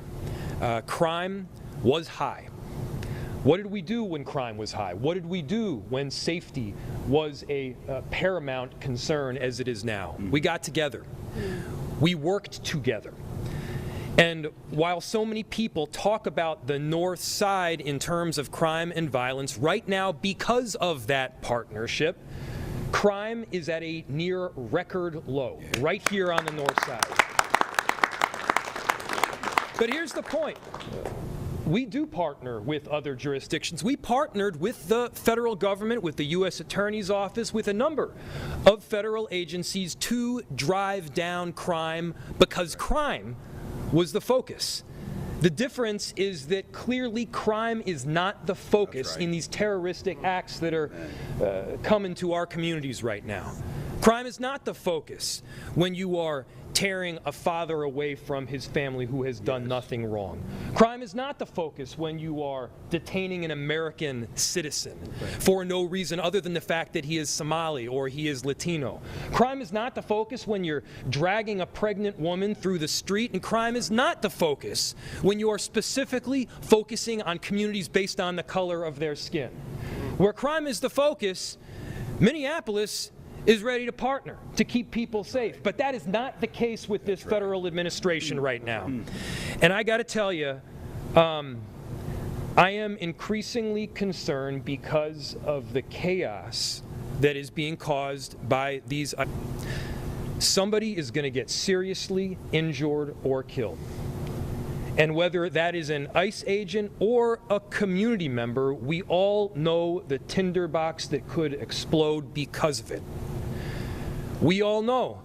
crime was high. What did we do when crime was high? What did we do when safety was a paramount concern as it is now? We got together. We worked together. And while so many people talk about the North Side in terms of crime and violence, right now, because of that partnership, crime is at a near record low, right here on the North Side. But here's the point. We do partner with other jurisdictions. We partnered with the federal government, with the U.S. Attorney's Office, with a number of federal agencies to drive down crime because crime was the focus. The difference is that clearly crime is not the focus in these terroristic acts that are coming to our communities right now. Crime is not the focus when you are tearing a father away from his family who has done nothing wrong. Crime is not the focus when you are detaining an American citizen for no reason other than the fact that he is Somali or he is Latino. Crime is not the focus when you're dragging a pregnant woman through the street, and crime is not the focus when you are specifically focusing on communities based on the color of their skin. Where crime is the focus, Minneapolis is ready to partner to keep people safe. But that is not the case with this federal administration right now. And I got to tell you, I am increasingly concerned because of the chaos that is being caused by these. Somebody is going to get seriously injured or killed. And whether that is an ICE agent or a community member, we all know the tinderbox that could explode because of it. We all know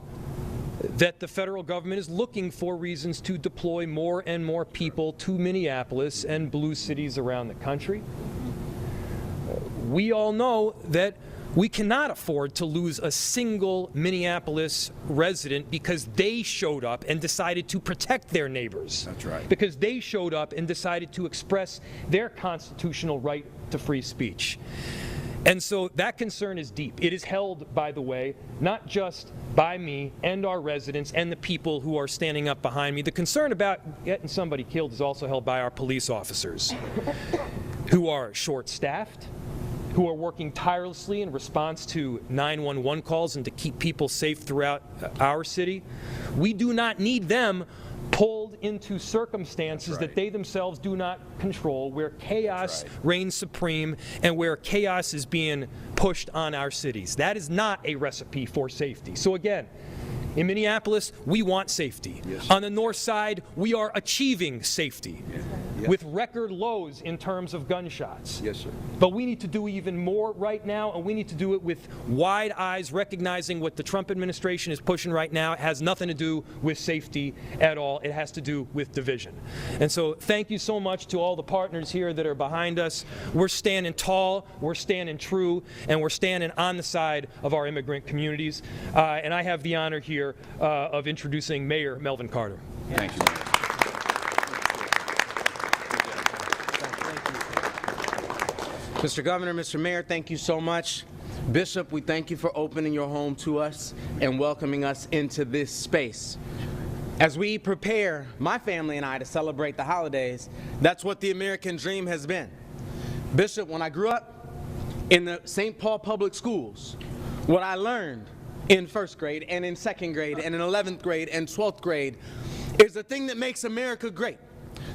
that the federal government is looking for reasons to deploy more and more people to Minneapolis and blue cities around the country. We all know that we cannot afford to lose a single Minneapolis resident because they showed up and decided to protect their neighbors. That's right. Because they showed up and decided to express their constitutional right to free speech. And so that concern is deep. It is held, by the way, not just by me and our residents and the people who are standing up behind me. The concern about getting somebody killed is also held by our police officers who are short-staffed, who are working tirelessly in response to 911 calls and to keep people safe throughout our city. We do not need them pulled into circumstances that they themselves do not control, where chaos reigns supreme and where chaos is being pushed on our cities. That is not a recipe for safety. So again, in Minneapolis, we want safety. Yes. On the North Side, we are achieving safety with record lows in terms of gunshots. Yes, sir. But we need to do even more right now, and we need to do it with wide eyes, recognizing what the Trump administration is pushing right now. It has nothing to do with safety at all. It has to do with division. And so thank you so much to all the partners here that are behind us. We're standing tall, we're standing true, and we're standing on the side of our immigrant communities. And I have the honor here of introducing Mayor Melvin Carter. Thank you, Mayor. Mr. Governor, Mr. Mayor, thank you so much. Bishop, we thank you for opening your home to us and welcoming us into this space. As we prepare, my family and I, to celebrate the holidays, that's what the American dream has been. Bishop, when I grew up in the St. Paul Public Schools, what I learned in first grade and in second grade and in 11th grade and 12th grade is the thing that makes America great.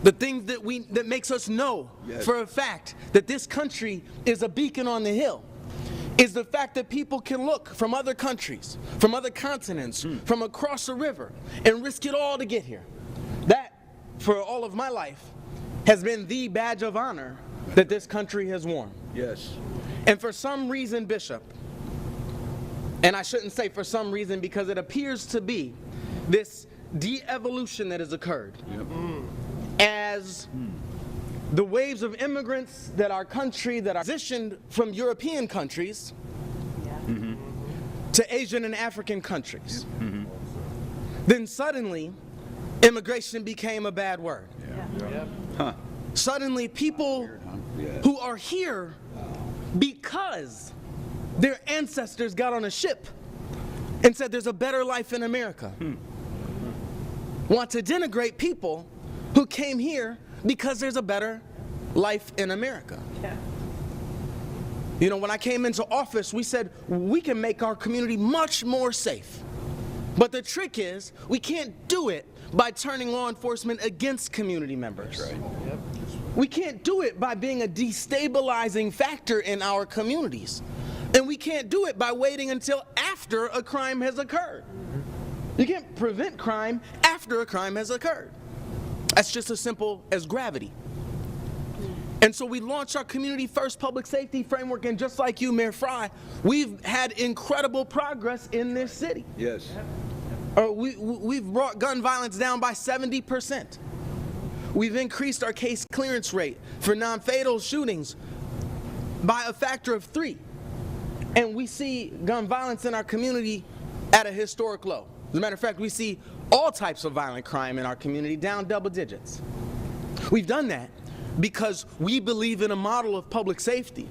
The thing that makes us know for a fact that this country is a beacon on the hill is the fact that people can look from other countries, from other continents, from across the river, and risk it all to get here. That, for all of my life, has been the badge of honor that this country has worn. Yes. And for some reason, Bishop, and I shouldn't say for some reason because it appears to be this de-evolution that has occurred. As the waves of immigrants that our country, that are transitioned from European countries to Asian and African countries, then suddenly immigration became a bad word. Suddenly people who are here because their ancestors got on a ship and said there's a better life in America. want to denigrate people who came here because there's a better life in America. Yeah. You know, when I came into office, we said we can make our community much more safe. But the trick is, we can't do it by turning law enforcement against community members. That's right. Yep. We can't do it by being a destabilizing factor in our communities. And we can't do it by waiting until after a crime has occurred. You can't prevent crime after a crime has occurred. That's just as simple as gravity. And so we launched our Community First Public Safety Framework, and just like you, Mayor Fry, we've had incredible progress in this city. Yes. We've brought gun violence down by 70%. We've increased our case clearance rate for non-fatal shootings by a factor of 3. And we see gun violence in our community at a historic low. As a matter of fact, we see all types of violent crime in our community down double digits. We've done that because we believe in a model of public safety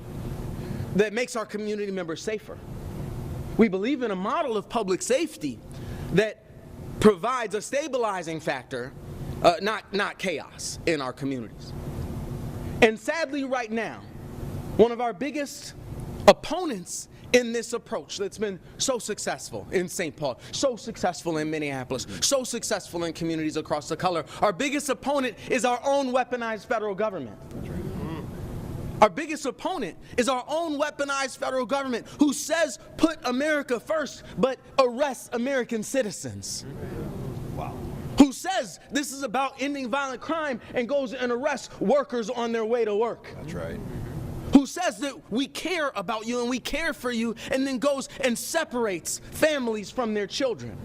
that makes our community members safer. We believe in a model of public safety that provides a stabilizing factor, not chaos in our communities. And sadly, right now, one of our biggest opponents in this approach that's been so successful in St. Paul, so successful in Minneapolis, so successful in communities across the color, our biggest opponent is our own weaponized federal government. Our biggest opponent is our own weaponized federal government who says put America first, but arrests American citizens. Wow. Who says this is about ending violent crime and goes and arrests workers on their way to work. That's right. Who says that we care about you and we care for you, and then goes and separates families from their children.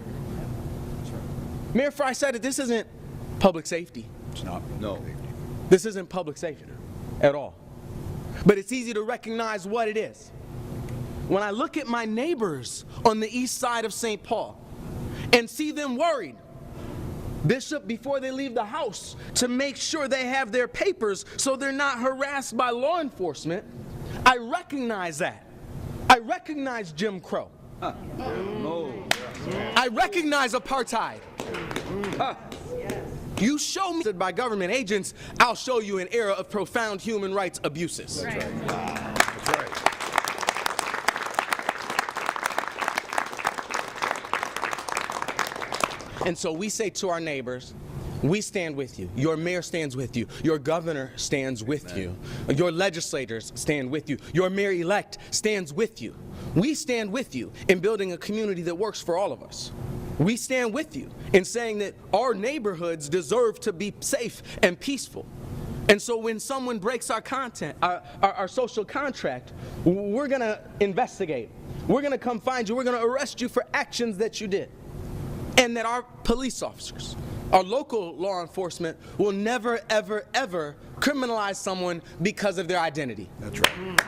That's right. Mayor Fry said that this isn't public safety. It's not. No. This isn't public safety at all. But it's easy to recognize what it is. When I look at my neighbors on the east side of St. Paul and see them worried, Bishop, before they leave the house, to make sure they have their papers so they're not harassed by law enforcement, I recognize that. I recognize Jim Crow. I recognize apartheid. You show me by government agents, I'll show you an era of profound human rights abuses. That's right. That's right. And so we say to our neighbors, we stand with you. Your mayor stands with you. Your governor stands with you. Your legislators stand with you. Your mayor-elect stands with you. We stand with you in building a community that works for all of us. We stand with you in saying that our neighborhoods deserve to be safe and peaceful. And so when someone breaks our social contract, we're going to investigate. We're going to come find you. We're going to arrest you for actions that you did. And that our police officers, our local law enforcement, will never, ever, ever criminalize someone because of their identity. That's right.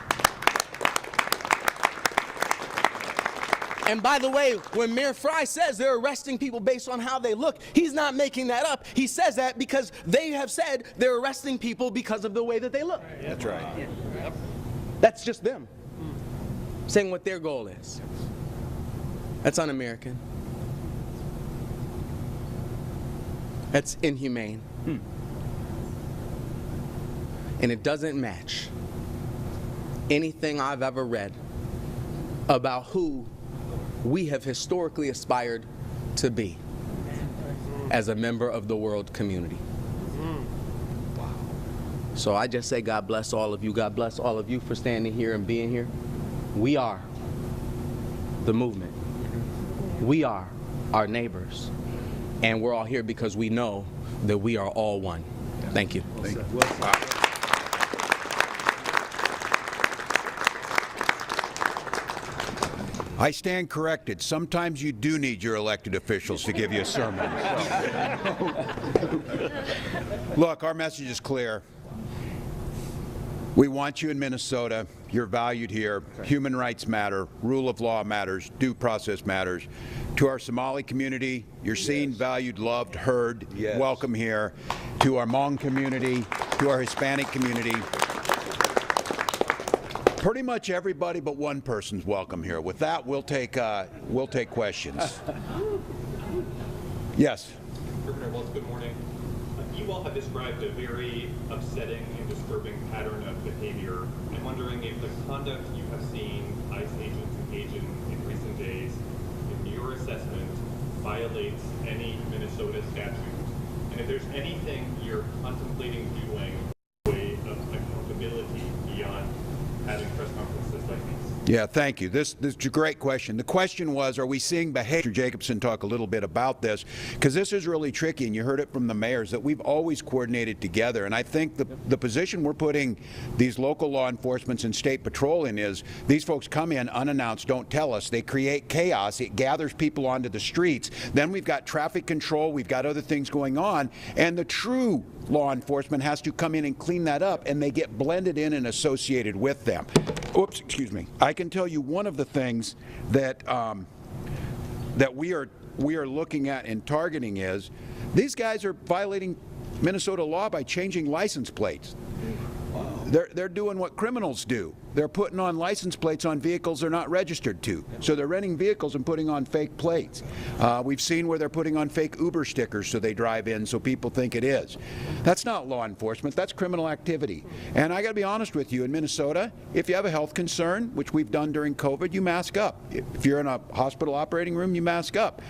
And by the way, when Mayor Fry says they're arresting people based on how they look, he's not making that up. He says that because they have said they're arresting people because of the way that they look. That's right. That's just them saying what their goal is. That's un-American. That's inhumane. And it doesn't match anything I've ever read about who we have historically aspired to be as a member of the world community. So I just say God bless all of you. God bless all of you for standing here and being here. We are the movement. We are our neighbors. And we're all here because we know that we are all one. Thank you. Thank you. I stand corrected. Sometimes you do need your elected officials to give you a sermon. Look, our message is clear. We want you in Minnesota. You're valued here. Human rights matter. Rule of law matters. Due process matters. To our Somali community, you're seen, valued, loved, heard. Welcome here. To our Hmong community, to our Hispanic community. Pretty much everybody but one person's welcome here. With that, we'll take questions. Yes. Governor Walz, good morning. You all have described a very upsetting and disturbing pattern of behavior. I'm wondering if the conduct you have seen ICE agents engage in recent days, in your assessment, violates any Minnesota statute, and if there's anything you're contemplating doing in the way of accountability beyond having press conferences like these. Yeah, thank you. This is a great question. The question was, are we seeing behavior? Jacobson talk a little bit about this, because this is really tricky, and you heard it from the mayors, that we've always coordinated together. And I think the position we're putting these local law enforcement and state patrol in is these folks come in unannounced, don't tell us. They create chaos. It gathers people onto the streets. Then we've got traffic control. We've got other things going on. And the true law enforcement has to come in and clean that up, and they get blended in and associated with them. Oops, excuse me. I can tell you one of the things that that we are looking at and targeting is these guys are violating Minnesota law by changing license plates. They're doing what criminals do. They're putting on license plates on vehicles they're not registered to. So they're renting vehicles and putting on fake plates. We've seen where they're putting on fake Uber stickers so they drive in so people think it is. That's not law enforcement. That's criminal activity. And I got to be honest with you, in Minnesota, if you have a health concern, which we've done during COVID, you mask up. If you're in a hospital operating room, you mask up.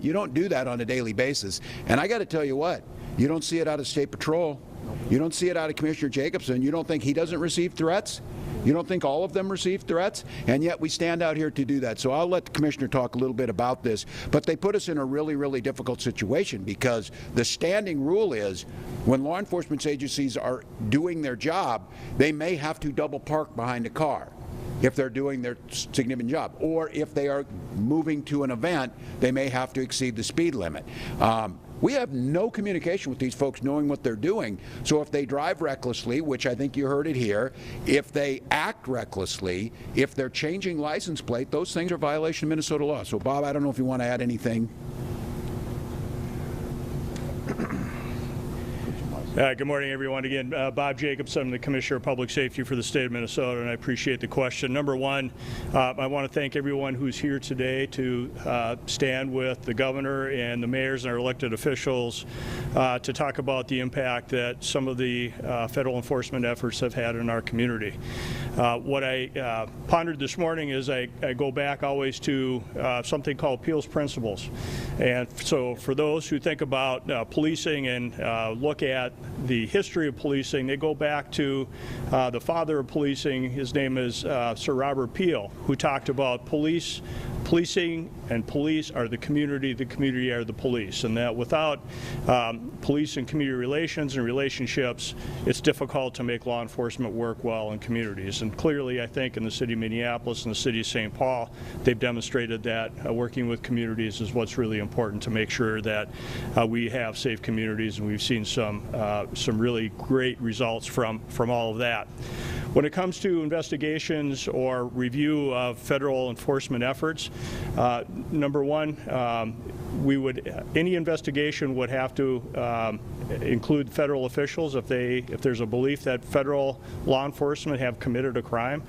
You don't do that on a daily basis. And I got to tell you what, you don't see it out of State Patrol. You don't see it out of Commissioner Jacobson. You don't think he doesn't receive threats? You don't think all of them receive threats? And yet we stand out here to do that. So I'll let the Commissioner talk a little bit about this. But they put us in a really, really difficult situation, because the standing rule is when law enforcement agencies are doing their job, they may have to double park behind a car if they're doing their significant job. Or if they are moving to an event, they may have to exceed the speed limit. We have no communication with these folks knowing what they're doing. So if they drive recklessly, which I think you heard it here, if they act recklessly, if they're changing license plate, those things are a violation of Minnesota law. So Bob, I don't know if you want to add anything. Good morning, everyone. Again, Bob Jacobson, I'm the Commissioner of Public Safety for the state of Minnesota, and I appreciate the question. Number one, I want to thank everyone who's here today to stand with the governor and the mayors and our elected officials to talk about the impact that some of the federal enforcement efforts have had in our community. What I pondered this morning is I go back always to something called Peel's Principles. And so for those who think about policing and look at the history of policing, they go back to the father of policing. His name is Sir Robert Peel, who talked about policing and police are the community are the police, and that without police and community relations and relationships, it's difficult to make law enforcement work well in communities. And clearly, I think in the city of Minneapolis and the city of St. Paul, they've demonstrated that working with communities is what's really important to make sure that we have safe communities, and we've seen some really great results from all of that. When it comes to investigations or review of federal enforcement efforts, number one, any investigation would have to include federal officials if there's a belief that federal law enforcement have committed a crime.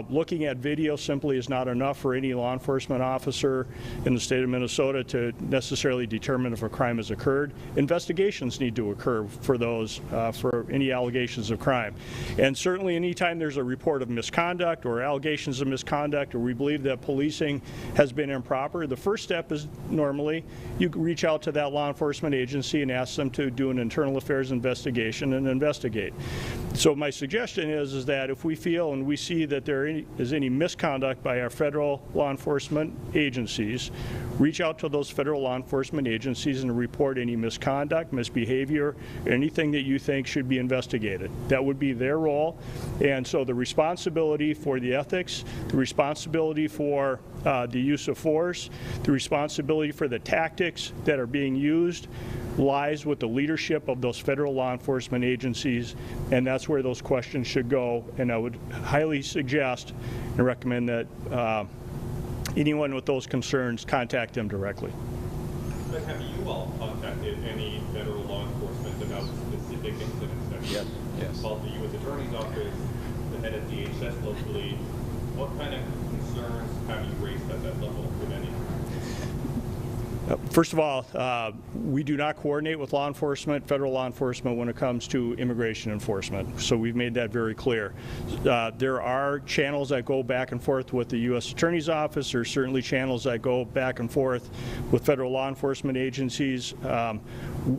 Looking at video simply is not enough for any law enforcement officer in the state of Minnesota to necessarily determine if a crime has occurred. Investigations need to occur for those, for any allegations of crime. And certainly anytime there's a report of misconduct or allegations of misconduct, or we believe that policing has been improper, the first step is normally you reach out to that law enforcement agency and ask them to do an internal affairs investigation and investigate. So my suggestion is that if we feel and we see that there is any misconduct by our federal law enforcement agencies, reach out to those federal law enforcement agencies and report any misconduct, misbehavior, anything that you think should be investigated. That would be their role. And so the responsibility for the ethics, the responsibility for the use of force, the responsibility for the tactics that are being used lies with the leadership of those federal law enforcement agencies, and that's where those questions should go. And I would highly suggest and recommend that anyone with those concerns contact them directly. But have you all contacted any federal law enforcement about specific incidents that Yes. called the U.S. Attorney's Office, the head of DHS locally? What kind of concerns have you raised at that level, if any? First of all, we do not coordinate with law enforcement, federal law enforcement, when it comes to immigration enforcement. So we've made that very clear. There are channels that go back and forth with the U.S. Attorney's Office. There are certainly channels that go back and forth with federal law enforcement agencies.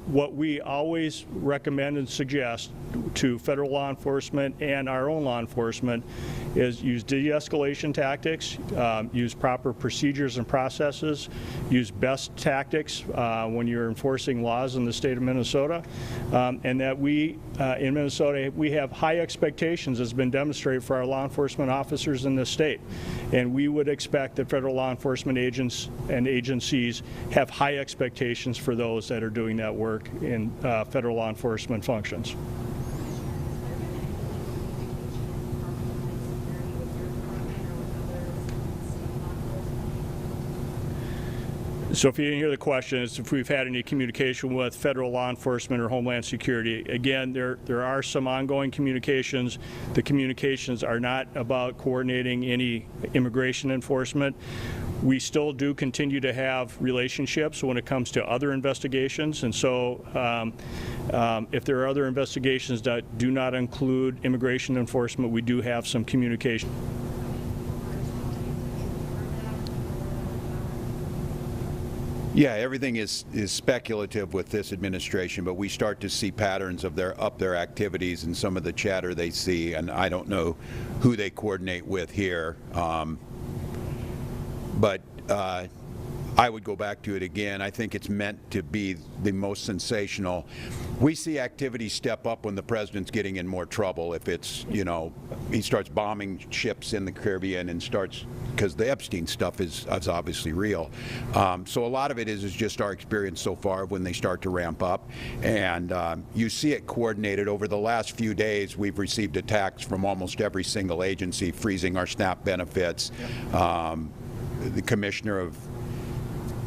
What we always recommend and suggest to federal law enforcement and our own law enforcement is use de-escalation tactics, use proper procedures and processes, use best tactics when you're enforcing laws in the state of Minnesota, and that we, in Minnesota, we have high expectations, as has been demonstrated, for our law enforcement officers in this state. And we would expect that federal law enforcement agents and agencies have high expectations for those that are doing that work in federal law enforcement functions. So if you didn't hear the question, it's if we've had any communication with federal law enforcement or Homeland Security. Again, there are some ongoing communications. The communications are not about coordinating any immigration enforcement. We still do continue to have relationships when it comes to other investigations, and so if there are other investigations that do not include immigration enforcement, we do have some communication. Yeah, everything is speculative with this administration, but we start to see patterns of their activities and some of the chatter they see, and I don't know who they coordinate with here. But I would go back to it again. I think it's meant to be the most sensational. We see activity step up when the president's getting in more trouble. If it's, you know, he starts bombing ships in the Caribbean and starts, because the Epstein stuff is obviously real. So a lot of it is just our experience so far when they start to ramp up. And you see it coordinated. Over the last few days, we've received attacks from almost every single agency, freezing our SNAP benefits. The commissioner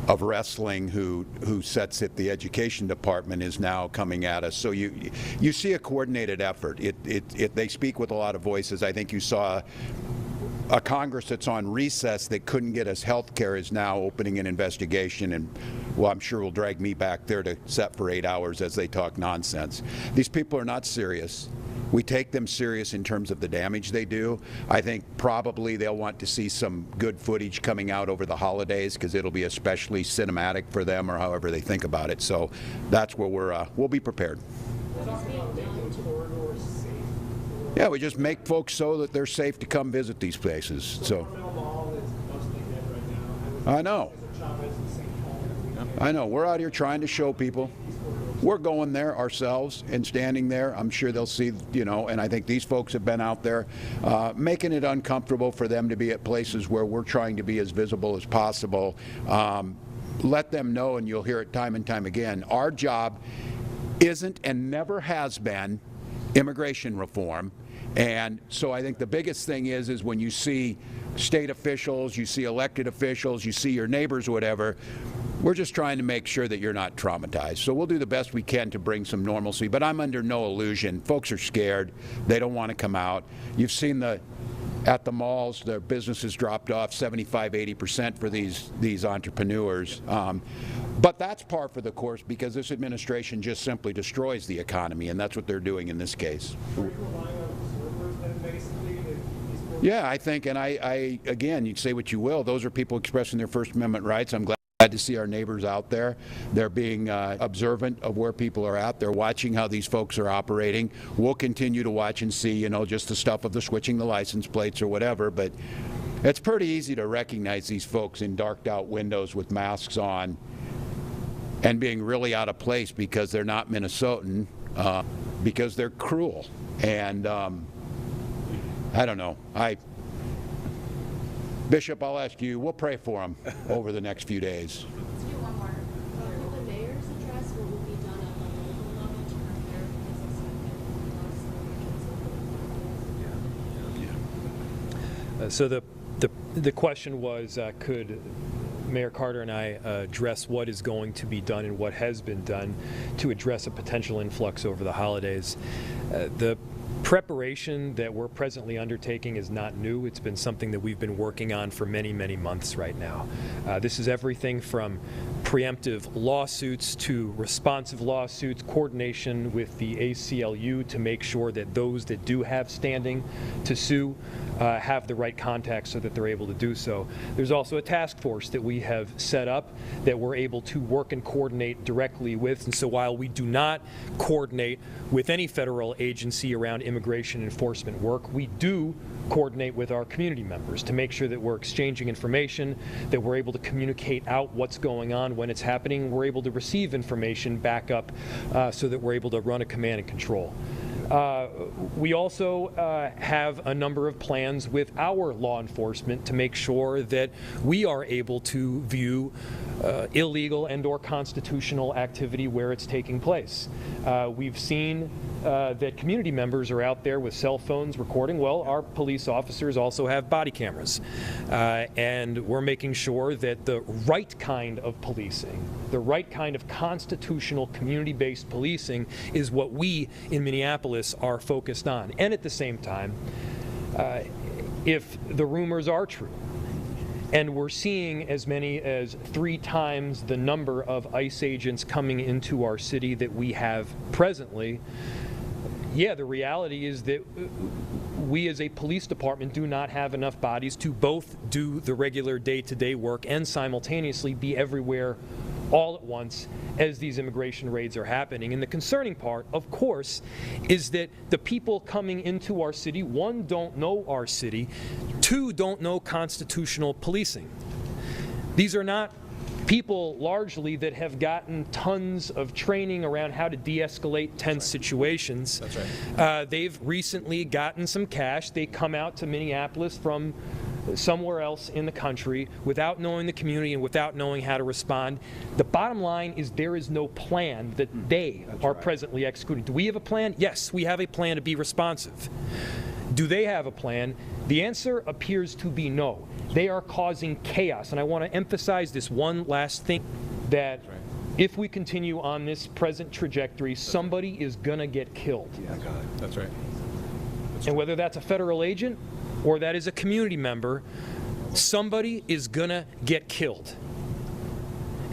of wrestling who sets it, the education department, is now coming at us. So you see a coordinated effort. They speak with a lot of voices. I think you saw a Congress that's on recess that couldn't get us health care is now opening an investigation, and well, I'm sure will drag me back there to sit for 8 hours as they talk nonsense. These people are not serious. We take them serious in terms of the damage they do. I think probably they'll want to see some good footage coming out over the holidays because it'll be especially cinematic for them, or however they think about it. So that's where we'll be prepared. Yeah, we just make folks so that they're safe to come visit these places. So I know. I know. We're out here trying to show people. We're going there ourselves and standing there. I'm sure they'll see, you know, and I think these folks have been out there making it uncomfortable for them to be at places where we're trying to be as visible as possible. Let them know, and you'll hear it time and time again, our job isn't and never has been immigration reform. And so I think the biggest thing is when you see state officials, you see elected officials, you see your neighbors, whatever, we're just trying to make sure that you're not traumatized. So we'll do the best we can to bring some normalcy, but I'm under no illusion. Folks are scared. They don't want to come out. You've seen at the malls, their businesses dropped off 75–80% for these entrepreneurs. But that's par for the course because this administration just simply destroys the economy, and that's what they're doing in this case. Yeah, I think, and I again, you'd say what you will, those are people expressing their First Amendment rights. I'm glad to see our neighbors out there. They're being observant of where people are at. They're watching how these folks are operating. We'll continue to watch and see, you know, just the stuff of the switching the license plates or whatever, but it's pretty easy to recognize these folks in darked out windows with masks on and being really out of place because they're not Minnesotan, because they're cruel. And I don't know. Bishop, I'll ask you, we'll pray for them over the next few days. So the question was, could Mayor Carter and I address what is going to be done and what has been done to address a potential influx over the holidays? The preparation that we're presently undertaking is not new. It's been something that we've been working on for many, many months right now. This is everything from preemptive lawsuits to responsive lawsuits, coordination with the ACLU to make sure that those that do have standing to sue have the right contacts so that they're able to do so. There's also a task force that we have set up that we're able to work and coordinate directly with. And so while we do not coordinate with any federal agency around immigration enforcement work, we do coordinate with our community members to make sure that we're exchanging information, that we're able to communicate out what's going on when it's happening, we're able to receive information back up so that we're able to run a command and control. We also have a number of plans with our law enforcement to make sure that we are able to view illegal and or constitutional activity where it's taking place. We've seen that community members are out there with cell phones recording. Well, our police officers also have body cameras. And we're making sure that the right kind of policing, the right kind of constitutional community-based policing is what we in Minneapolis are focused on. And at the same time, if the rumors are true, and we're seeing as many as 3 times the number of ICE agents coming into our city that we have presently, yeah, the reality is that we as a police department do not have enough bodies to both do the regular day-to-day work and simultaneously be everywhere all at once as these immigration raids are happening. And the concerning part, of course, is that the people coming into our city, 1, don't know our city, 2, don't know constitutional policing. These are not people largely that have gotten tons of training around how to de-escalate tense situations. That's right. They've recently gotten some cash. They come out to Minneapolis from somewhere else in the country without knowing the community and without knowing how to respond. The bottom line is there is no plan that they are presently executing. Do we have a plan? Yes, we have a plan to be responsive. Do they have a plan? The answer appears to be no. They are causing chaos. And I want to emphasize this one last thing, that if we continue on this present trajectory, somebody is going to get killed. Yeah, that's right. And whether that's a federal agent or that is a community member, somebody is going to get killed.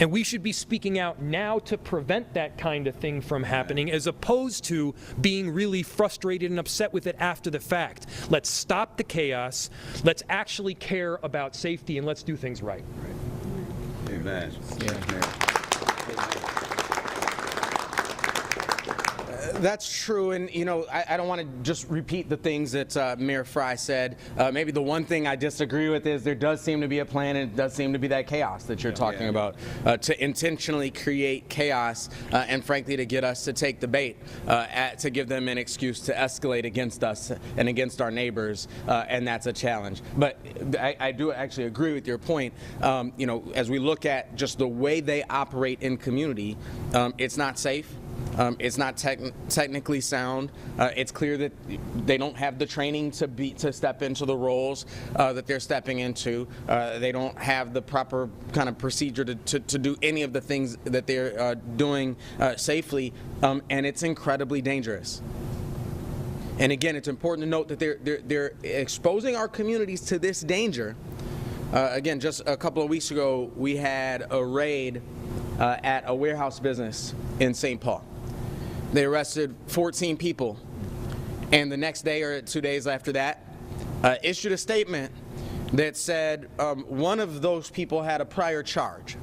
And we should be speaking out now to prevent that kind of thing from happening, as opposed to being really frustrated and upset with it after the fact. Let's stop the chaos. Let's actually care about safety, and let's do things right. Amen. That's true, and you know, I don't want to just repeat the things that Mayor Fry said. Maybe the one thing I disagree with is there does seem to be a plan, and it does seem to be that chaos that you're talking about, to intentionally create chaos, and frankly to get us to take the bait, to give them an excuse to escalate against us and against our neighbors, and that's a challenge. But I do actually agree with your point. You know, as we look at just the way they operate in community, it's not safe. It's not technically sound. It's clear that they don't have the training to step into the roles that they're stepping into. They don't have the proper kind of procedure to do any of the things that they're doing safely, and it's incredibly dangerous. And again, it's important to note that they're exposing our communities to this danger. Again, just a couple of weeks ago, we had a raid at a warehouse business in St. Paul. They arrested 14 people, and the next day or 2 days after that, issued a statement that said one of those people had a prior charge.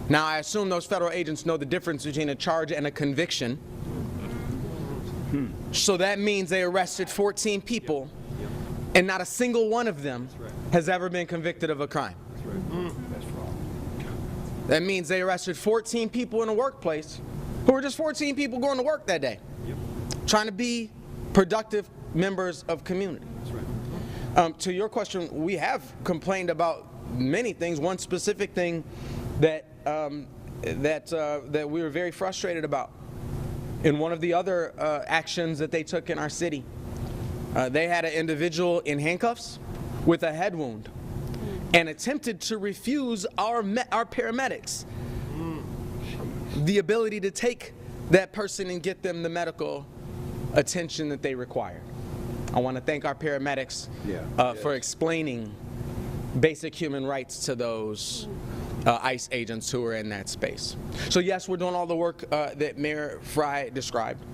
Now, I assume those federal agents know the difference between a charge and a conviction. So that means they arrested 14 people, and not a single one of them has ever been convicted of a crime. That means they arrested 14 people in a workplace who were just 14 people going to work that day, trying to be productive members of community. To your question, we have complained about many things. One specific thing that that we were very frustrated about in one of the other actions that they took in our city. They had an individual in handcuffs with a head wound and attempted to refuse our paramedics the ability to take that person and get them the medical attention that they require. I want to thank our paramedics for explaining basic human rights to those ICE agents who are in that space. So yes, we're doing all the work that Mayor Fry described.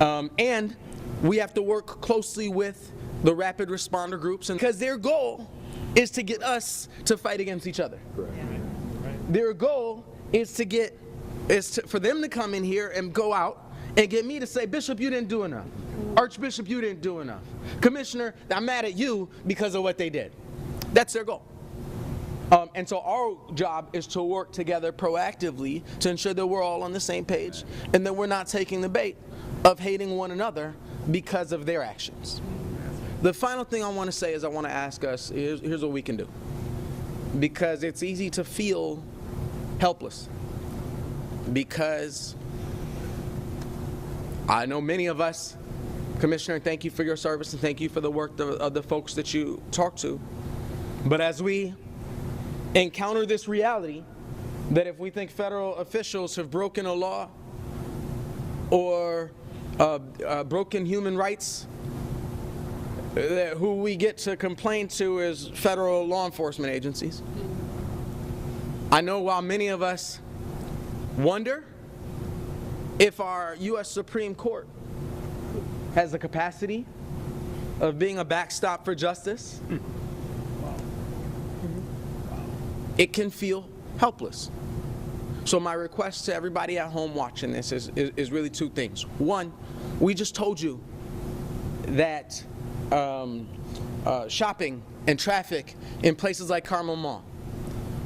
And we have to work closely with the rapid responder groups, because their goal is to get us to fight against each other. Correct. Their goal is for them to come in here and go out and get me to say, Bishop, you didn't do enough. Archbishop, you didn't do enough. Commissioner, I'm mad at you because of what they did. That's their goal. And so our job is to work together proactively to ensure that we're all on the same page and that we're not taking the bait of hating one another because of their actions. The final thing I want to say is I want to ask us, here's what we can do. Because it's easy to feel helpless. Because I know many of us, Commissioner, thank you for your service and thank you for the work of the folks that you talk to. But as we encounter this reality that if we think federal officials have broken a law or broken human rights, who we get to complain to is federal law enforcement agencies. I know while many of us wonder if our U.S. Supreme Court has the capacity of being a backstop for justice, it can feel helpless. So my request to everybody at home watching this is really two things. One, we just told you that shopping and traffic in places like Carmel Mall,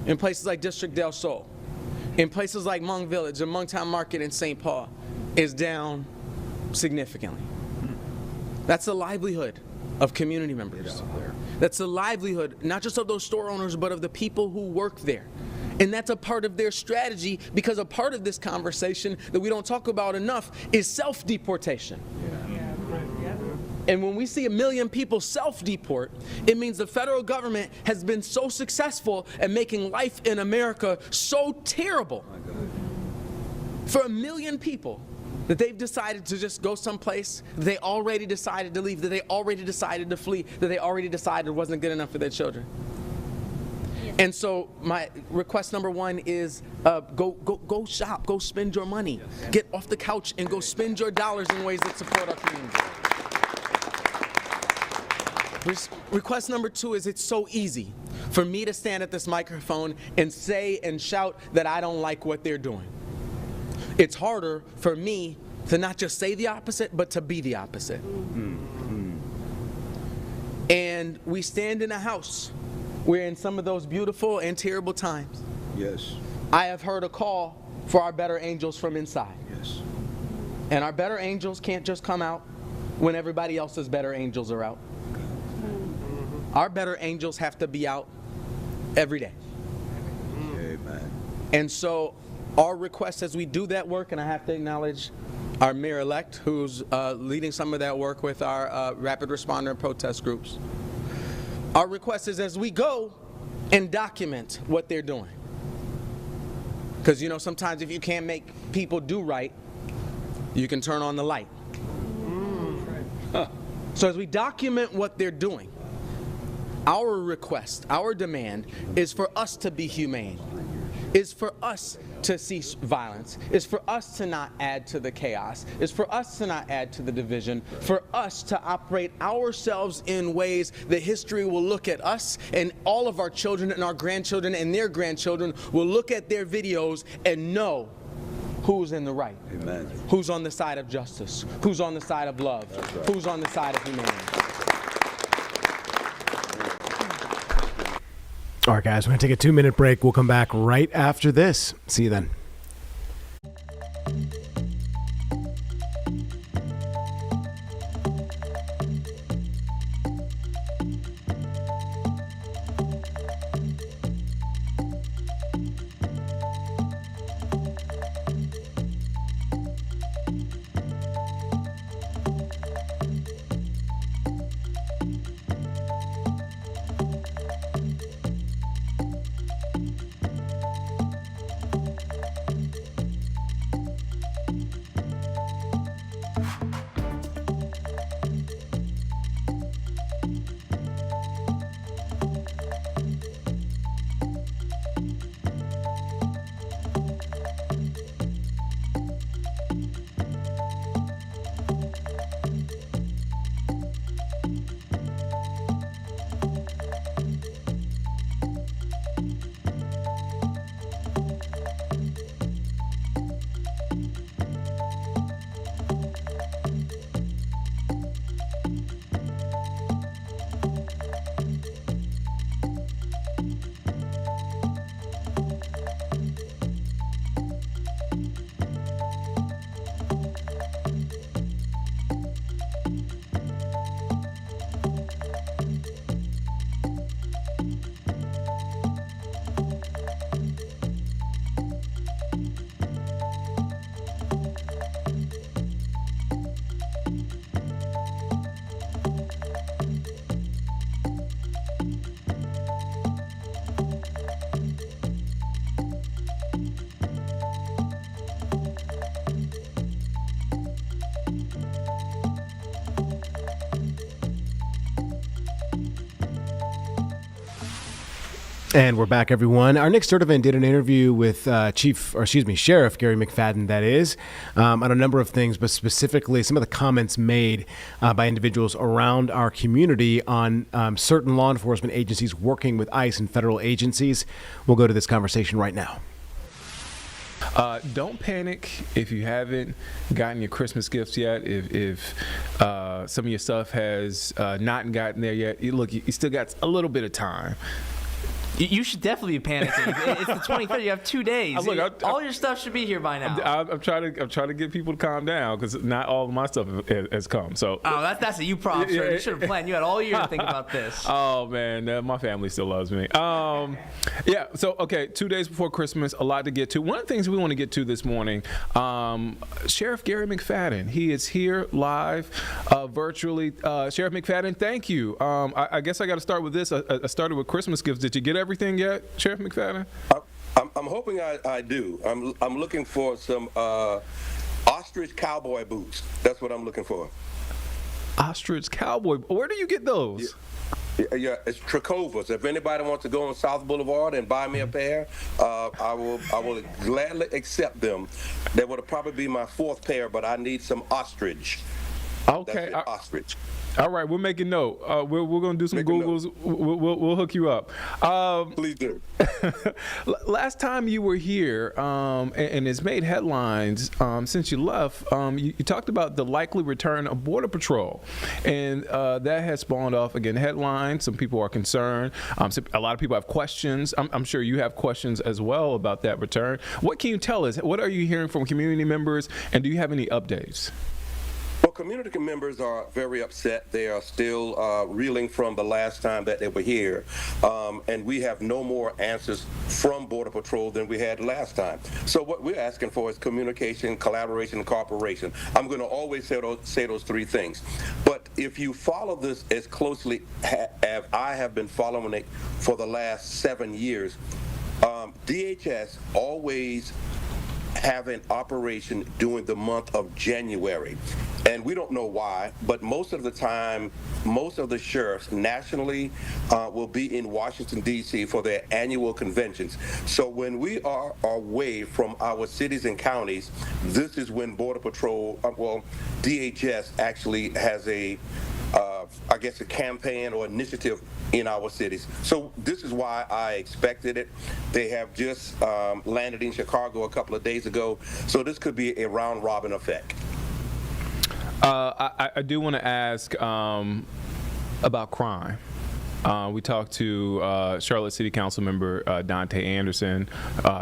in places like District del Sol, in places like Hmong Village and Hmongtown Market in St. Paul is down significantly. That's the livelihood of community members. That's the livelihood, not just of those store owners, but of the people who work there. And that's a part of their strategy, because a part of this conversation that we don't talk about enough is self-deportation. And when we see 1 million people self-deport, it means the federal government has been so successful at making life in America so terrible for 1 million people that they've decided to just go someplace that they already decided to leave, that they already decided to flee, that they already decided wasn't good enough for their children. And so my request number one is go shop, go spend your money. Get off the couch and go spend your dollars in ways that support our community. Request number two is it's so easy for me to stand at this microphone and say and shout that I don't like what they're doing. It's harder for me to not just say the opposite, but to be the opposite. And we stand in a house. We're in some of those beautiful and terrible times. Yes. I have heard a call for our better angels from inside. Yes. And our better angels can't just come out when everybody else's better angels are out. Our better angels have to be out every day. Amen. And so our request as we do that work, and I have to acknowledge our mayor-elect who's leading some of that work with our rapid responder and protest groups. Our request is as we go and document what they're doing. Because, you know, sometimes if you can't make people do right, you can turn on the light. So as we document what they're doing, our request, our demand is for us to be humane, is for us to cease violence, is for us to not add to the chaos, is for us to not add to the division, for us to operate ourselves in ways that history will look at us and all of our children and our grandchildren and their grandchildren will look at their videos and know who's in the right, Amen. Who's on the side of justice, who's on the side of love, right. Who's on the side of humanity. All right, guys, we're going to take a 2-minute break. We'll come back right after this. See you then. And we're back, everyone. Our Nick Sturdivant did an interview with Sheriff Gary McFadden, that is, on a number of things, but specifically some of the comments made by individuals around our community on certain law enforcement agencies working with ICE and federal agencies. We'll go to this conversation right now. Don't panic if you haven't gotten your Christmas gifts yet. If some of your stuff has not gotten there yet, you still got a little bit of time. You should definitely be panicking. It's the 23rd. You have 2 days. All your stuff should be here by now. I'm trying to get people to calm down because not all of my stuff has come. So that's a you problem, sir. You should have planned. You had all year to think about this. Oh man, my family still loves me. Yeah. So okay, 2 days before Christmas, a lot to get to. One of the things we want to get to this morning, Sheriff Gary McFadden. He is here live, virtually. Sheriff McFadden, thank you. I guess I got to start with this. I started with Christmas gifts. Did you get everything yet, Sheriff McFadden? I'm hoping I do. I'm looking for some ostrich cowboy boots. That's what I'm looking for. Ostrich cowboy. Where do you get those? Yeah, it's Tracovas. If anybody wants to go on South Boulevard and buy me a pair, I will gladly accept them. That would probably be my fourth pair, but I need some ostrich. Okay, ostrich. All right, we're making note. We're going to do some Googles. We'll hook you up. Please do. Last time you were here, and it's made headlines since you left, you talked about the likely return of Border Patrol. And that has spawned off, again, headlines. Some people are concerned. A lot of people have questions. I'm sure you have questions as well about that return. What can you tell us? What are you hearing from community members, and do you have any updates? Well, community members are very upset. They are still reeling from the last time that they were here. And we have no more answers from Border Patrol than we had last time. So what we're asking for is communication, collaboration, and cooperation. I'm going to always say those three things. But if you follow this as closely as I have been following it for the last 7 years, DHS always have an operation during the month of January. And we don't know why, but most of the time, most of the sheriffs nationally will be in Washington, D.C. for their annual conventions. So when we are away from our cities and counties, this is when Border Patrol, DHS actually has a campaign or initiative in our cities. So this is why I expected it. They have just landed in Chicago a couple of days ago, so this could be a round-robin effect. I do want to ask about crime. We talked to Charlotte City Council member Dante Anderson.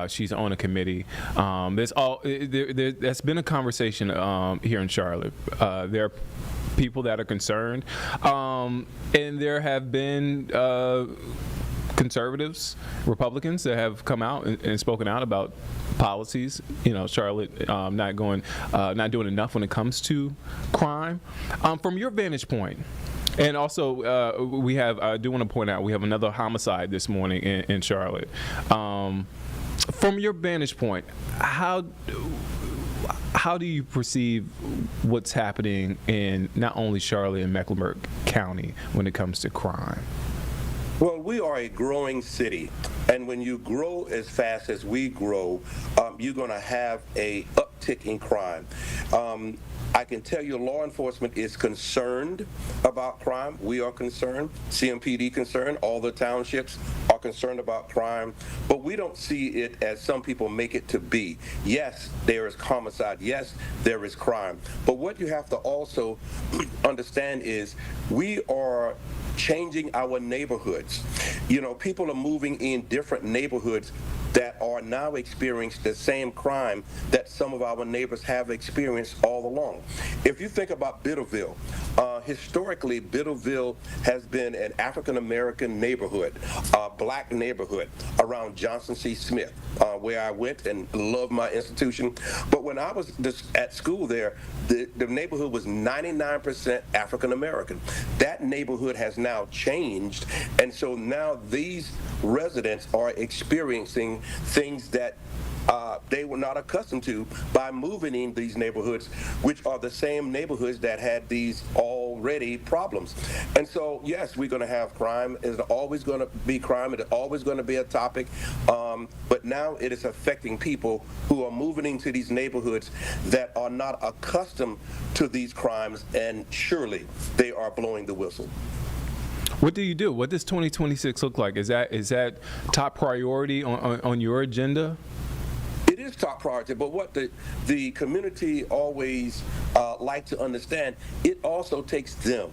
She's on a committee. There's been a conversation here in Charlotte. There are people that are concerned, and there have been conservatives, Republicans that have come out and spoken out about policies. Charlotte not doing enough when it comes to crime. From your vantage point, and also I do want to point out we have another homicide this morning in Charlotte. From your vantage point, how do you perceive what's happening in not only Charlotte and Mecklenburg County when it comes to crime? Well, we are a growing city, and when you grow as fast as we grow, you're going to have a uptick in crime. I can tell you law enforcement is concerned about crime. We are concerned. CMPD concerned. All the townships are concerned about crime. But we don't see it as some people make it to be. Yes, there is homicide. Yes, there is crime. But what you have to also understand is we are changing our neighborhoods. People are moving in different neighborhoods that are now experiencing the same crime that some of our neighbors have experienced all along. If you think about Biddleville, historically Biddleville has been an African-American neighborhood, black neighborhood around Johnson C. Smith, where I went and loved my institution. But when I was at school there, the neighborhood was 99% African-American. That neighborhood has now changed, and so now these residents are experiencing things that they were not accustomed to by moving in these neighborhoods, which are the same neighborhoods that had these already problems. And so, yes, we're going to have crime. It's always going to be crime. It's always going to be a topic. But now it is affecting people who are moving into these neighborhoods that are not accustomed to these crimes, and surely they are blowing the whistle. What do you do? What does 2026 look like? Is that top priority on your agenda? It is top priority, but what the community always like to understand, it also takes them.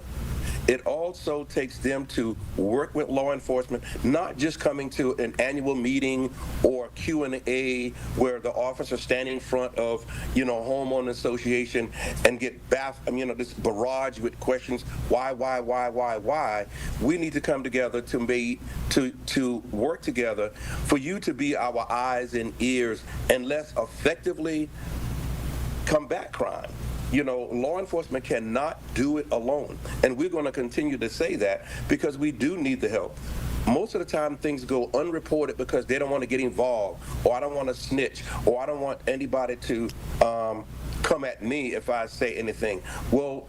It also takes them to work with law enforcement, not just coming to an annual meeting or Q&A where the officer standing in front of, homeowner association and get this barrage with questions. Why? We need to come together to work together for you to be our eyes and ears and let's effectively combat crime. Law enforcement cannot do it alone. And we're going to continue to say that because we do need the help. Most of the time things go unreported because they don't want to get involved, or I don't want to snitch, or I don't want anybody to come at me if I say anything. Well,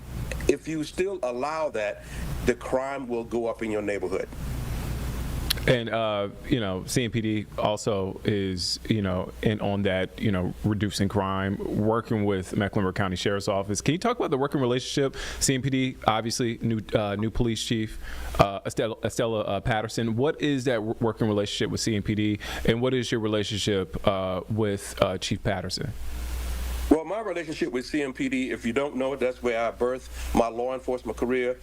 if you still allow that, the crime will go up in your neighborhood. And CMPD also is in on that, reducing crime, working with Mecklenburg County Sheriff's Office. Can you talk about the working relationship? CMPD, obviously, new police chief, Estella Patterson. What is that working relationship with CMPD, and what is your relationship with Chief Patterson? Well, my relationship with CMPD, if you don't know it, that's where I birthed my law enforcement career.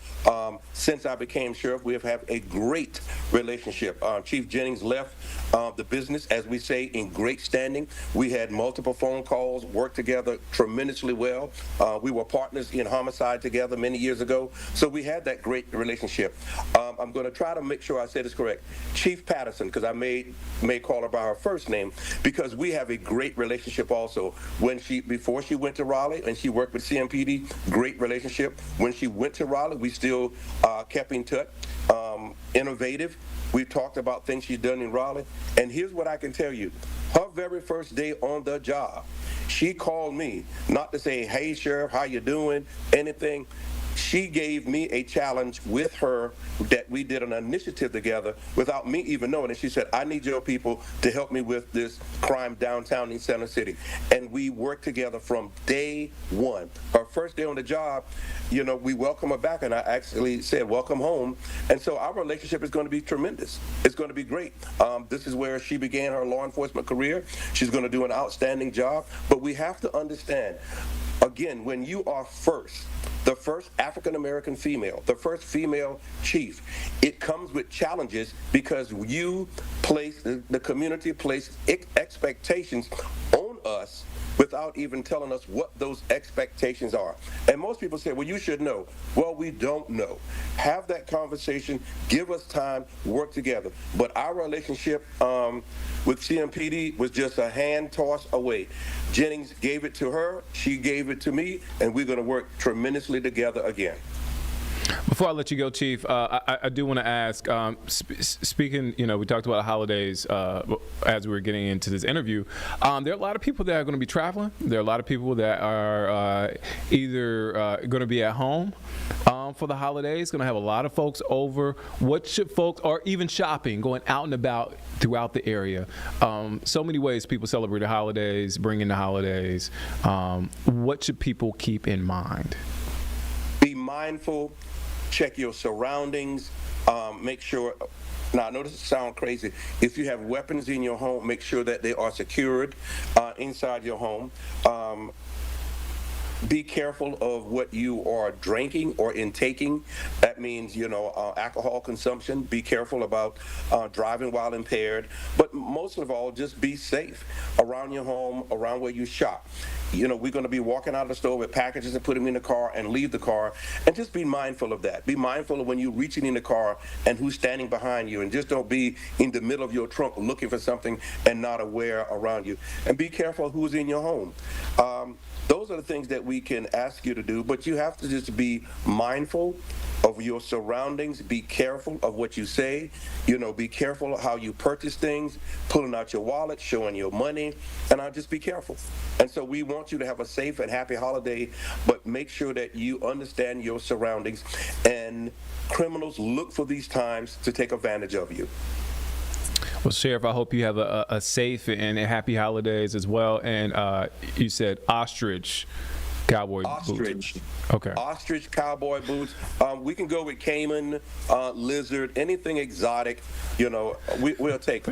Since I became sheriff, we have had a great relationship. Chief Jennings left the business, as we say, in great standing. We had multiple phone calls, worked together tremendously well. We were partners in homicide together many years ago, so we had that great relationship. I'm going to try to make sure I say this correct. Chief Patterson, because I may call her by her first name, because we have a great relationship also. Before she went to Raleigh and she worked with CMPD, great relationship. When she went to Raleigh, we still kept in touch. Innovative. We've talked about things she's done in Raleigh. And here's what I can tell you. Her very first day on the job, she called me, not to say, hey, Sheriff, how you doing, anything. She gave me a challenge with her that we did an initiative together without me even knowing it. She said, I need your people to help me with this crime downtown in Center City. And we worked together from day one. Her first day on the job, we welcome her back, and I actually said, welcome home. And so our relationship is going to be tremendous. It's going to be great. This is where she began her law enforcement career. She's going to do an outstanding job. But we have to understand, again, when you are the first African-American female, the first female chief, it comes with challenges because the community placed expectations on us without even telling us what those expectations are. And most people say, well, you should know. Well, we don't know. Have that conversation, give us time, work together. But our relationship with CMPD was just a hand toss away. Jennings gave it to her, she gave it to me, and we're going to work tremendously together again. Before I let you go, Chief, I do want to ask, speaking, we talked about holidays as we were getting into this interview. There are a lot of people that are going to be traveling. There are a lot of people that are either going to be at home for the holidays, going to have a lot of folks over. What should folks, or even shopping, going out and about throughout the area? So many ways people celebrate the holidays, bring in the holidays. What should people keep in mind? Be mindful. Check your surroundings. Make sure. Now, I know this sounds crazy. If you have weapons in your home, make sure that they are secured inside your home. Be careful of what you are drinking or intaking. That means, alcohol consumption. Be careful about driving while impaired. But most of all, just be safe around your home, around where you shop. We're going to be walking out of the store with packages and put them in the car and leave the car. And just be mindful of that. Be mindful of when you're reaching in the car and who's standing behind you. And just don't be in the middle of your trunk looking for something and not aware around you. And be careful who's in your home. Those are the things that we can ask you to do, but you have to just be mindful of your surroundings, be careful of what you say, be careful of how you purchase things, pulling out your wallet, showing your money, and I'll just be careful. And so we want you to have a safe and happy holiday, but make sure that you understand your surroundings, and criminals look for these times to take advantage of you. Well, Sheriff, I hope you have a safe and a happy holidays as well. And you said ostrich cowboy Ostrich. boots. Okay. Ostrich cowboy boots. We can go with caiman, lizard, anything exotic. We'll take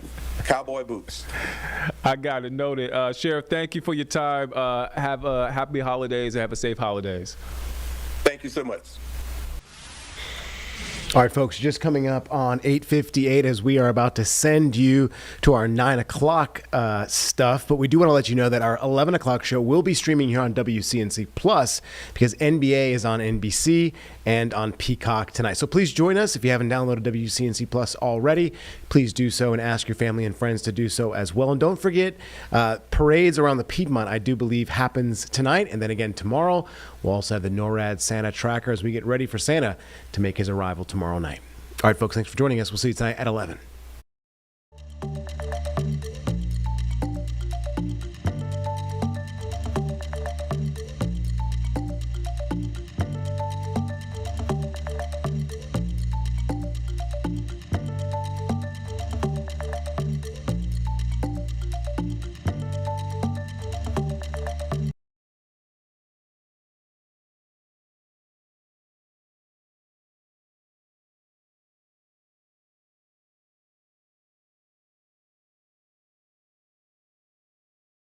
cowboy boots. I got it noted. Sheriff, thank you for your time. Have happy holidays and have a safe holidays. Thank you so much. All right, folks, just coming up on 8:58 as we are about to send you to our 9 o'clock stuff. But we do want to let you know that our 11 o'clock show will be streaming here on WCNC Plus because NBA is on NBC and on Peacock tonight. So please join us. If you haven't downloaded WCNC Plus already, please do so and ask your family and friends to do so as well. And don't forget, parades around the Piedmont, I do believe, happens tonight. And then again tomorrow. We'll also have the NORAD Santa tracker as we get ready for Santa to make his arrival tomorrow night. All right, folks, thanks for joining us. We'll see you tonight at 11.